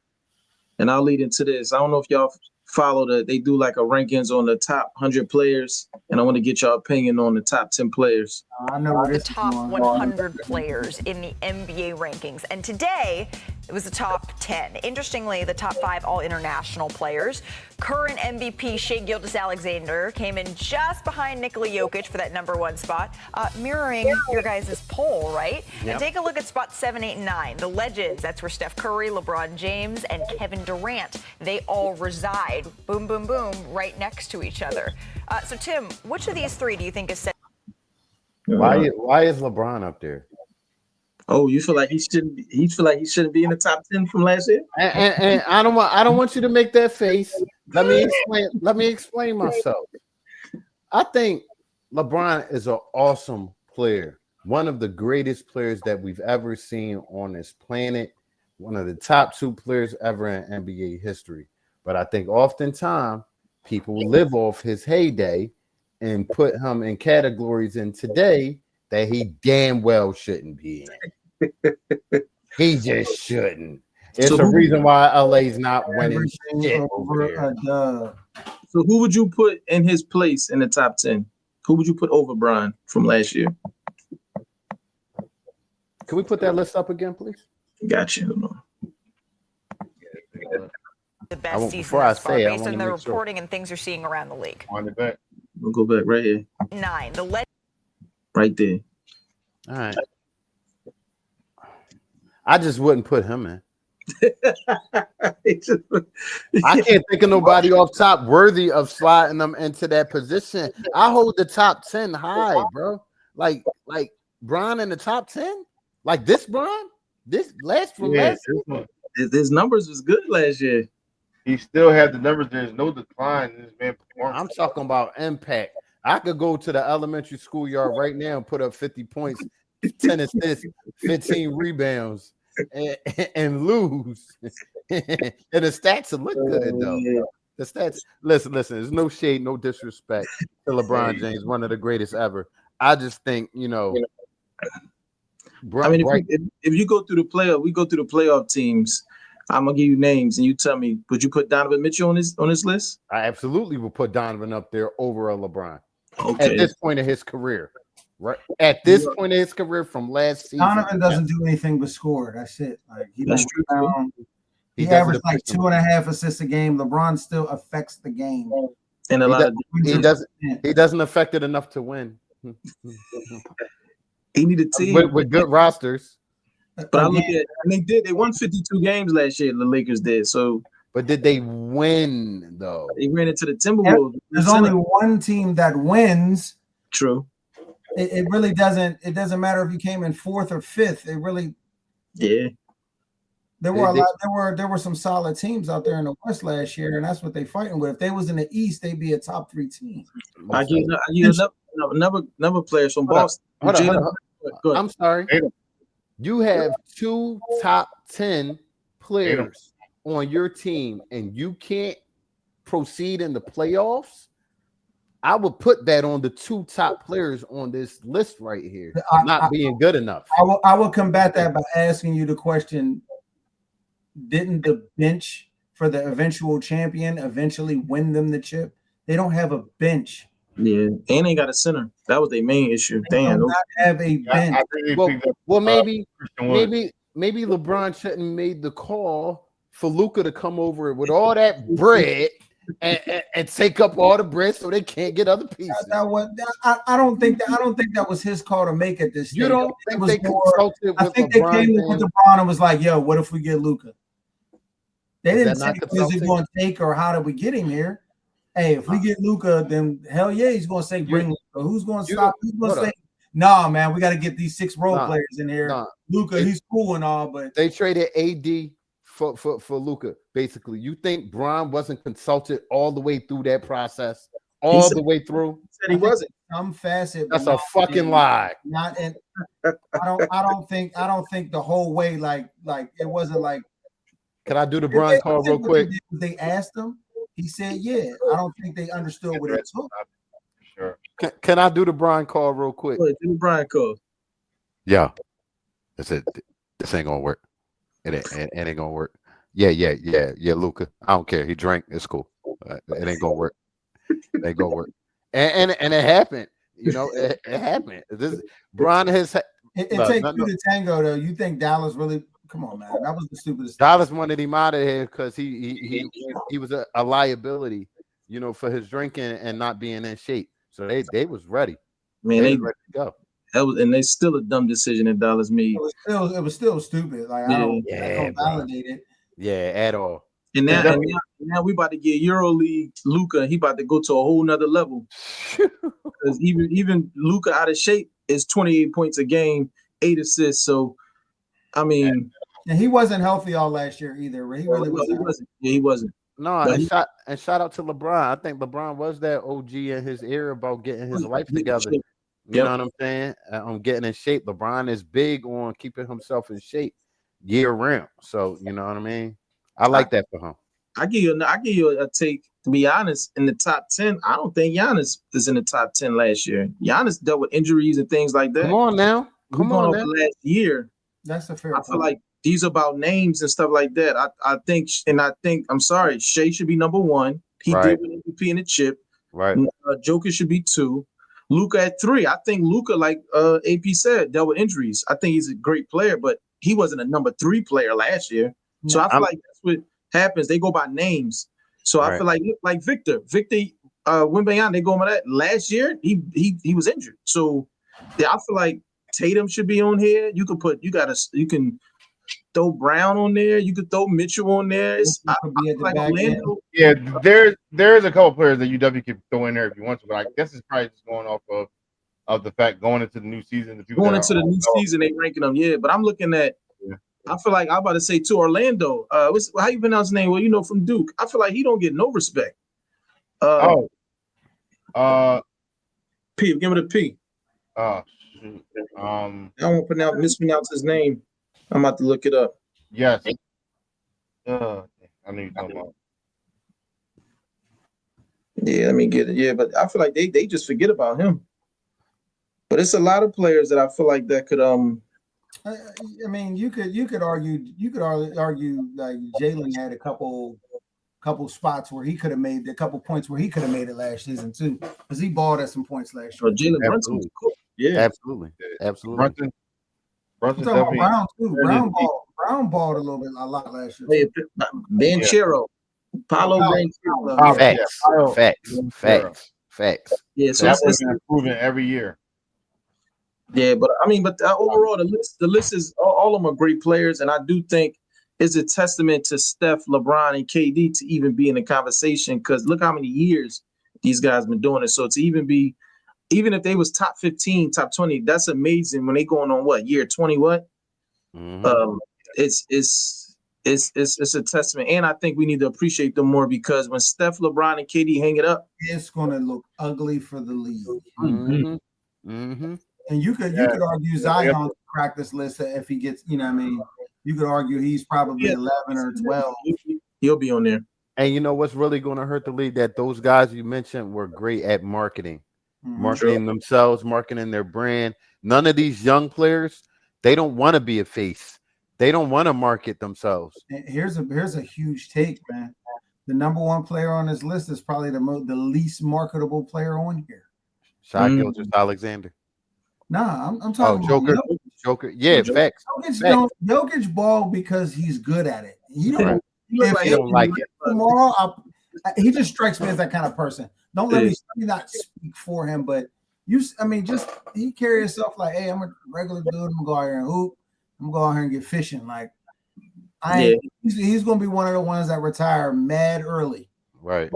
Speaker 1: And I'll lead into this. I don't know if y'all follow they do like a rankings on the top 100 players, and I want to get y'all opinion on the top 10 players.
Speaker 2: I know
Speaker 8: the top 100 players in the NBA rankings, and today it was the top 10. Interestingly, the top 5 all international players. Current MVP Shai Gilgeous-Alexander came in just behind Nikola Jokic for that number 1 spot, mirroring your guys' poll, right? Yep. And take a look at spots 7, 8, and 9. The legends, that's where Steph Curry, LeBron James, and Kevin Durant, they all reside, boom, boom, boom, right next to each other. So, Tim, which of these 3 do you think is set?
Speaker 4: Why is LeBron up there?
Speaker 1: Oh, you feel like he shouldn't be in the top 10 from last year?
Speaker 4: And I don't want you to make that face. Let me explain myself. I think LeBron is an awesome player, one of the greatest players that we've ever seen on this planet, one of the top 2 players ever in NBA history. But I think oftentimes people live off his heyday and put him in categories in today that he damn well shouldn't be in. He just shouldn't. It's a reason why LA's not winning shit over here.
Speaker 1: So who would you put in his place in the top 10? Who would you put over Bron from last year?
Speaker 4: Can we put that list up again, please?
Speaker 1: Got you.
Speaker 8: The best season thus far, based on the reporting and things you're seeing around the league.
Speaker 3: On the back.
Speaker 1: We'll go back right here.
Speaker 8: 9. The
Speaker 1: right there.
Speaker 4: All right. I just wouldn't put him in. I can't think of nobody off top worthy of sliding them into that position. I hold the top 10 high, bro. Like Bron in the top 10? Like this Bron? This last season?
Speaker 1: His numbers was good last year.
Speaker 3: He still had the numbers. There's no decline in this man performance.
Speaker 4: I'm talking about impact. I could go to the elementary schoolyard right now and put up 50 points, 10 assists, 15 rebounds, and lose. And the stats will look good, though. The stats, listen, there's no shade, no disrespect to LeBron James, one of the greatest ever. I just think,
Speaker 1: I mean, if you go through the playoff, we go through the playoff teams. I'm gonna give you names, and you tell me, would you put Donovan Mitchell on his list?
Speaker 4: I absolutely will put Donovan up there over a LeBron.
Speaker 1: Okay.
Speaker 4: At this point of his career, right? At this point of his career from last season,
Speaker 2: Donovan doesn't do anything but score. That's it. Like
Speaker 1: That's true.
Speaker 2: He averaged like 2.5 assists a game. LeBron still affects the game.
Speaker 1: And
Speaker 4: he doesn't affect it enough to win.
Speaker 1: He needed a team
Speaker 4: with good rosters.
Speaker 1: But I look at, and they won 52 games last year. The Lakers did. So,
Speaker 4: but did they win though?
Speaker 1: They ran into the Timberwolves.
Speaker 2: There's only one team that wins.
Speaker 1: True.
Speaker 2: It really doesn't. It doesn't matter if you came in 4th or 5th. It really.
Speaker 1: Yeah.
Speaker 2: There were a lot. There were some solid teams out there in the West last year, and that's what they're fighting with. If they was in the East, they'd be a top 3 team.
Speaker 1: I give another players from Boston.
Speaker 4: Hold on. I'm sorry. You have 2 top 10 players on your team, and you can't proceed in the playoffs. I would put that on the 2 top players on this list right here, not being good enough.
Speaker 2: I will combat that by asking you the question: didn't the bench for the eventual champion eventually win them the chip? They don't have a bench.
Speaker 1: Yeah, and they got a center. That was their main issue. Damn,
Speaker 2: do not have a bench.
Speaker 4: Well, maybe LeBron shouldn't have made the call for Luka to come over with all that bread and take up all the bread so they can't get other pieces.
Speaker 2: I don't think that was his call to make at this stage.
Speaker 4: You don't think they consulted with LeBron? I think they came
Speaker 2: with LeBron and was like, "Yo, what if we get Luka?" They didn't say, "Is he going to take or how did we get him here?" Hey, if we get Luka, then hell yeah, he's going to say bring Luka. Who's going to stop? Who's going to say, "Nah, man, we got to get these 6 role players in here." Luka, he's cool and all, but
Speaker 4: they traded AD for Luka. Basically, you think Bron wasn't consulted all the way through that process, the way through?
Speaker 1: He said he wasn't.
Speaker 2: Some facet.
Speaker 4: That's a fucking lie.
Speaker 2: Not in. I don't think the whole way. Like it wasn't like.
Speaker 4: Can I do the Bron call real quick?
Speaker 2: They asked him. He said, "Yeah." I don't think they understood what it took.
Speaker 3: Sure.
Speaker 4: Can I do the Bron call real quick?
Speaker 1: Do the Bron call.
Speaker 4: Yeah. That's it. This ain't gonna work. It ain't gonna work. Yeah, Luka. I don't care. He drank. It's cool. It ain't gonna work. It ain't gonna work. And it happened. It happened. Bron has.
Speaker 2: It takes 2 to tango, though. You think Dallas really? Come on, man. That was the stupidest.
Speaker 4: Dallas wanted him out of here because he was a liability, for his drinking and not being in shape. So they was ready.
Speaker 1: Man,
Speaker 4: they was ready to go.
Speaker 1: And they still a dumb decision that Dallas made.
Speaker 2: It was still stupid. Like I don't validate it.
Speaker 4: Yeah, at all.
Speaker 1: And now we about to get EuroLeague Luka. He about to go to a whole nother level. Because even Luka out of shape is 28 points a game, 8 assists. So, I mean,
Speaker 2: and he wasn't healthy all last year either. He really
Speaker 1: wasn't. Yeah, he wasn't.
Speaker 4: No, and shout out to LeBron. I think LeBron was that OG in his era about getting his life together. You know what I'm saying? On getting in shape. LeBron is big on keeping himself in shape year round. So you know what I mean? I like that for him.
Speaker 1: I give you a take. To be honest, in the top 10, I don't think Giannis is in the top 10 last year. Giannis dealt with injuries and things like that.
Speaker 4: Come on now.
Speaker 1: Last year.
Speaker 2: That's a fair point.
Speaker 1: I feel like these are about names and stuff like that. I think I'm sorry, Shea should be number 1. He did win MVP in the chip.
Speaker 4: Right.
Speaker 1: Joker should be 2. Luka at 3. I think Luka, like AP said, dealt with injuries. I think he's a great player, but he wasn't a number 3 player last year. So I feel like that's what happens. They go by names. So I feel like Victor Wembanyama, they go by that. Last year, he was injured. So Yeah, I feel like Tatum should be on here. You can throw Brown on there. You could throw Mitchell on there. I
Speaker 2: be at the
Speaker 1: like
Speaker 2: back end.
Speaker 1: Orlando.
Speaker 3: Yeah, there's a couple players that you definitely could throw in there if you want to, but I guess it's probably just going off of the fact going into the new season, the people
Speaker 1: Going
Speaker 3: that
Speaker 1: into the new season, they ranking them. Yeah, but I'm looking at.
Speaker 3: Yeah.
Speaker 1: I feel like I'm about to say to Orlando. How you pronounce his name? Well, from Duke. I feel like he don't get no respect. P. Give it a P.
Speaker 3: Shoot.
Speaker 1: I don't mispronounce his name. I'm about to look it up.
Speaker 3: Yes. I know you're talking about.
Speaker 1: Yeah, let me get it. Yeah, but I feel like they just forget about him. But it's a lot of players that I feel like that could
Speaker 2: I mean, you could argue like Jalen had a couple spots where he could have made a couple points where he could have made it last season too, because he balled at some points last year.
Speaker 1: Jalen Brunson was cool. Yeah,
Speaker 4: absolutely.
Speaker 3: Brunson
Speaker 2: definitely. Brown too. Brown balled a lot last year.
Speaker 1: Banchero, Paolo Banchero.
Speaker 4: Facts.
Speaker 1: Yeah, so
Speaker 3: that was improving every year.
Speaker 1: Yeah, but I mean, overall, the list is all of them are great players, and I do think it's a testament to Steph, LeBron, and KD to even be in the conversation. Because look how many years these guys been doing it. So to even if they was top 15, top 20, that's amazing. When they going on what year 20? What?
Speaker 4: Mm-hmm.
Speaker 1: It's a testament, and I think we need to appreciate them more because when Steph, LeBron, and KD hang it up,
Speaker 2: it's going to look ugly for the league.
Speaker 4: Mm-hmm. Mm-hmm.
Speaker 2: And you could argue Zion crack this list if he gets, you could argue he's probably 11 or 12.
Speaker 1: He'll be on there.
Speaker 4: And you know what's really going to hurt the league? That those guys you mentioned were great at marketing themselves, marketing their brand. None of these young players, they don't want to be a face. They don't want to market themselves.
Speaker 2: Here's a huge take, man. The number one player on this list is probably the least marketable player on here.
Speaker 4: Shai Gilgeous-Alexander.
Speaker 2: Nah, I'm talking
Speaker 4: about Joker. Yeah, facts.
Speaker 2: Jokic ball because he's good at it. He don't
Speaker 4: like it.
Speaker 2: Tomorrow, he just strikes me as that kind of person. Don't let me not speak for him, but he carry himself like, hey, I'm a regular dude. I'm gonna go out here and hoop. I'm gonna go out here and get fishing. Like, he's gonna be one of the ones that retire mad early.
Speaker 4: Right.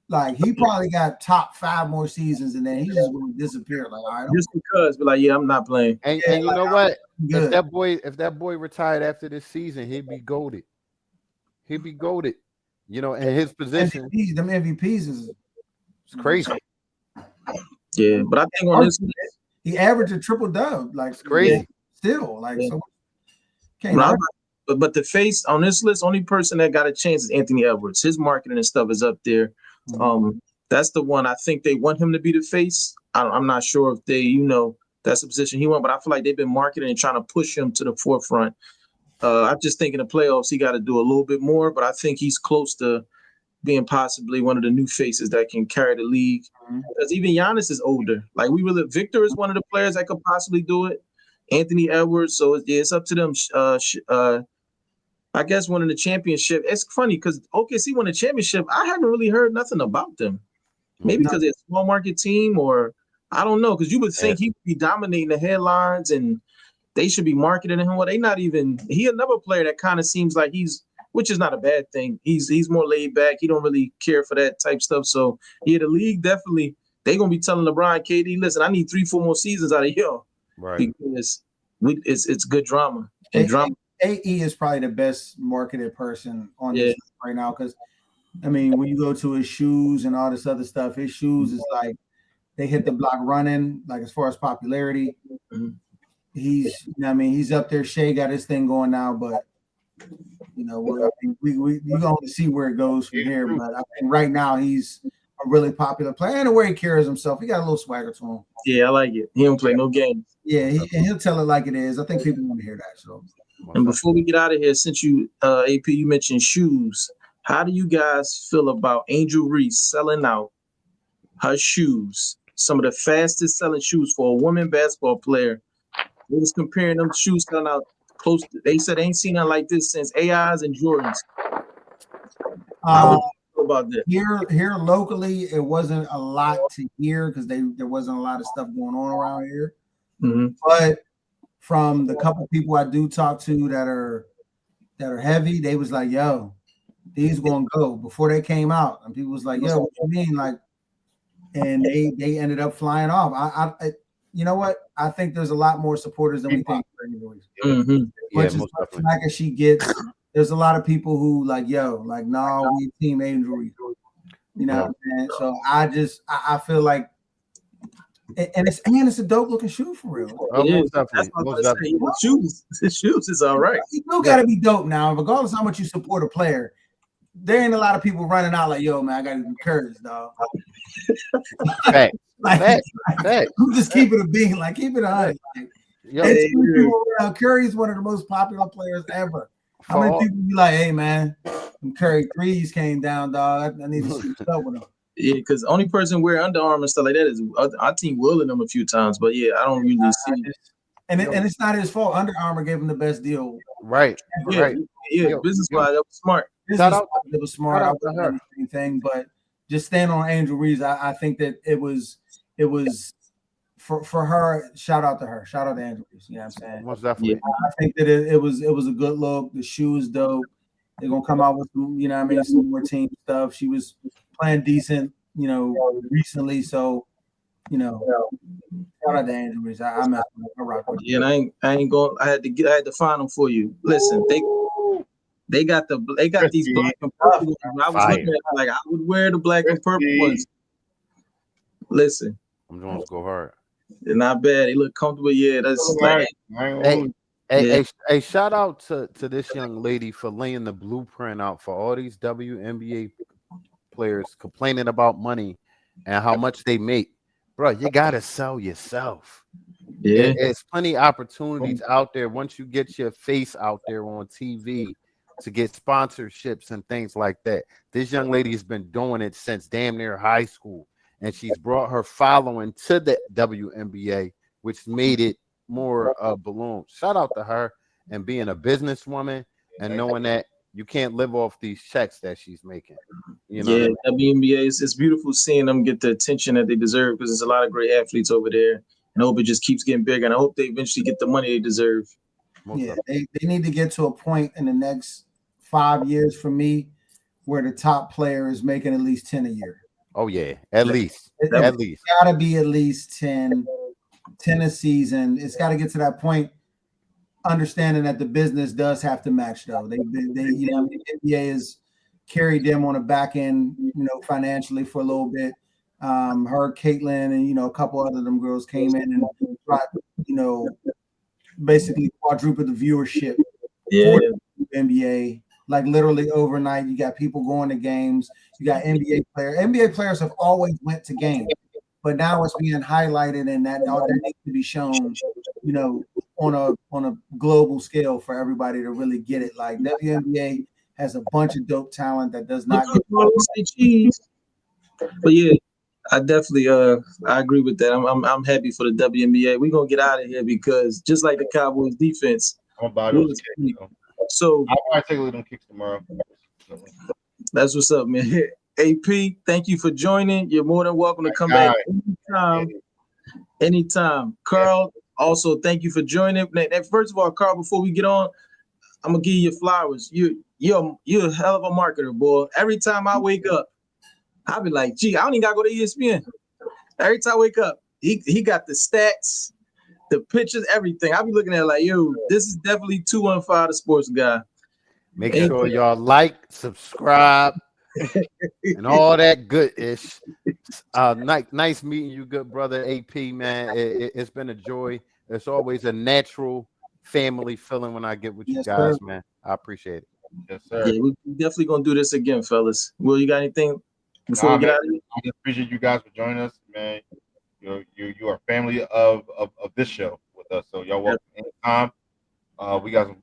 Speaker 2: Like he probably got top 5 more seasons, and then he's just going to disappear. Like, all right,
Speaker 1: just because, but I'm not playing.
Speaker 4: And you know what? If that boy retired after this season, he'd be goated. He'd be goated. In his position.
Speaker 2: Them MVPs is
Speaker 4: crazy.
Speaker 1: Yeah, but I think on this,
Speaker 2: he averaged a triple dub. Like,
Speaker 4: it's crazy.
Speaker 2: Still, like, so.
Speaker 1: But the face on this list, only person that got a chance is Anthony Edwards. His marketing and stuff is up there. That's the one I think they want him to be the face. I'm not sure if they, that's the position he wants, but I feel like they've been marketing and trying to push him to the forefront. I just think in the playoffs he got to do a little bit more, but I think he's close to being possibly one of the new faces that can carry the league. Because even Giannis is older. Like Victor is one of the players that could possibly do it. Anthony Edwards. So it's up to them. I guess winning the championship. It's funny because OKC won the championship. I haven't really heard nothing about them. Maybe because they're a small market team, or I don't know. Because you would think he would be dominating the headlines and they should be marketing him. Well, they not even. He another player that kind of seems like which is not a bad thing. He's more laid back. He don't really care for that type stuff. So the league definitely they're gonna be telling LeBron, KD, listen, I need 3-4 more seasons out of here,
Speaker 4: right?
Speaker 1: Because it's good drama and drama.
Speaker 2: AE is probably the best marketed person on this right now because, when you go to his shoes and all this other stuff, his shoes is like they hit the block running. Like as far as popularity, he's up there. Shea got his thing going now, but we going to see where it goes from here. But I think right now he's a really popular player and the way he carries himself, he got a little swagger to him.
Speaker 1: Yeah, I like it. He don't play no games.
Speaker 2: Yeah, he'll tell it like it is. I think people want to hear that. So.
Speaker 1: And before we get out of here, since you, AP, you mentioned shoes, how do you guys feel about Angel Reese selling out her shoes? Some of the fastest selling shoes for a woman basketball player. They was comparing them shoes selling out close to, they said they ain't seen nothing like this since AIs and Jordans. How would you feel about that?
Speaker 2: Here locally, it wasn't a lot to hear because there wasn't a lot of stuff going on around here. But from the couple people I do talk to that are heavy, they was like, yo, these gonna go before they came out. And people was like, yo, what you mean? Like, and they ended up flying off. I you know what? I think there's a lot more supporters than we think. Much as smack as she gets, there's a lot of people who like, yo, like, no, we team Angel Reese. You know what I'm saying? So I feel like, and it's a dope looking shoe for real.
Speaker 4: Most definitely.
Speaker 1: The shoes is all right.
Speaker 2: You still gotta be dope now, regardless of how much you support a player. There ain't a lot of people running out like, yo, man, I gotta be encouraged, dog.
Speaker 4: Fact.
Speaker 2: I'm just keeping it being like, keep it 100. Like, Curry's one of the most popular players ever. How many people be like, hey, man, Curry threes came down, dog. I need to shoot stuff with him.
Speaker 1: Yeah, because the only person wear Under Armour and stuff like that is our team willing them a few times. But yeah, I don't usually see.
Speaker 2: And it's not his fault. Under Armour gave him the best deal.
Speaker 4: Right.
Speaker 1: Yeah, business wise, that was smart.
Speaker 2: It was smart. I wasn't anything, but just stand on Angel Reese. I think that it was for her. Shout out to her. Shout out to Angel Reese. You know what I'm saying?
Speaker 4: Most definitely.
Speaker 2: I think that it was a good look. The shoe is dope. They're gonna come out with some, you know what I mean, some more team stuff. She was playing decent, you know, recently. So, you know, shout out to Angel Reese. I rock with you.
Speaker 1: Yeah, and I ain't going. I had to find them for you. Listen, they got these black and purple ones. I was looking at like I would wear the black and purple ones. Listen,
Speaker 4: I'm going to go hard.
Speaker 1: They're not bad. They look comfortable. Yeah, that's like.
Speaker 4: Hey, shout out to this young lady for laying the blueprint out for all these WNBA players complaining about money and how much they make. Bro, you gotta sell yourself.
Speaker 1: Yeah,
Speaker 4: there's plenty of opportunities out there once you get your face out there on TV to get sponsorships and things like that. This young lady has been doing it since damn near high school, and she's brought her following to the WNBA, which made it more balloon. Shout out to her and being a businesswoman and knowing that you can't live off these checks that she's making. You know,
Speaker 1: yeah, WNBA, it's beautiful seeing them get the attention that they deserve because there's a lot of great athletes over there. And I hope it just keeps getting bigger. And I hope they eventually get the money they deserve.
Speaker 2: Yeah, they need to get to a point in the next 5 years for me where the top player is making at least 10 a year.
Speaker 4: Oh, yeah, at least.
Speaker 2: It's got to be at least 10 a season. It's got to get to that point, understanding that the business does have to match, though. They you know, the NBA has carried them on the back end, you know, financially for a little bit. Her, Caitlin, and, you know, a couple other them girls came in and brought, you know, basically quadrupled the viewership for the NBA. Like literally overnight, you got people going to games. You got NBA players. NBA players have always went to games, but now it's being highlighted, and that needs to be shown, you know, on a global scale for everybody to really get it. Like WNBA has a bunch of dope talent that does not get
Speaker 1: cheese. But yeah, I definitely I agree with that. I'm happy for the WNBA. We're gonna get out of here because just like the Cowboys defense, so
Speaker 3: I'll probably take a little kicks tomorrow.
Speaker 1: That's what's up, man. AP, thank you for joining. You're more than welcome to come back anytime. Carl, also thank you for joining. First of all, Carl, before we get on, I'm gonna give you your flowers. You're a hell of a marketer, boy. Every time I wake up, I'll be like, gee, I don't even gotta go to ESPN. Every time I wake up, he got the stats, the pictures, everything. I'll be looking at it like, yo, this is definitely 215 the sports guy.
Speaker 4: Make sure y'all like, subscribe, and all that good-ish. Nice meeting you, good brother AP, man. It's been a joy. It's always a natural family feeling when I get with you guys, man. I appreciate it.
Speaker 3: Yes, sir.
Speaker 1: Yeah, we're definitely gonna do this again, fellas. Will, you got anything before we get out of here?
Speaker 3: I just appreciate you guys for joining us, man. You are family of this show with us, so y'all welcome anytime. We got some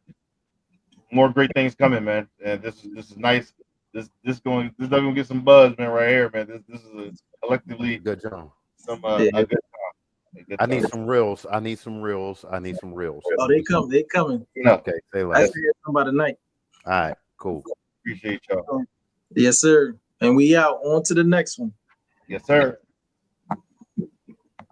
Speaker 3: more great things coming, man. And this is nice. This definitely gonna get some buzz, man, right here, man. This is a collectively
Speaker 4: good job.
Speaker 3: A good time.
Speaker 4: I need some reels. I need some reels.
Speaker 1: Oh, they coming.
Speaker 4: Okay, say
Speaker 1: I
Speaker 4: less.
Speaker 1: see somebody tonight.
Speaker 4: All right, cool.
Speaker 3: Appreciate y'all.
Speaker 1: Yes, sir. And we out. On to the next one.
Speaker 3: Yes, sir.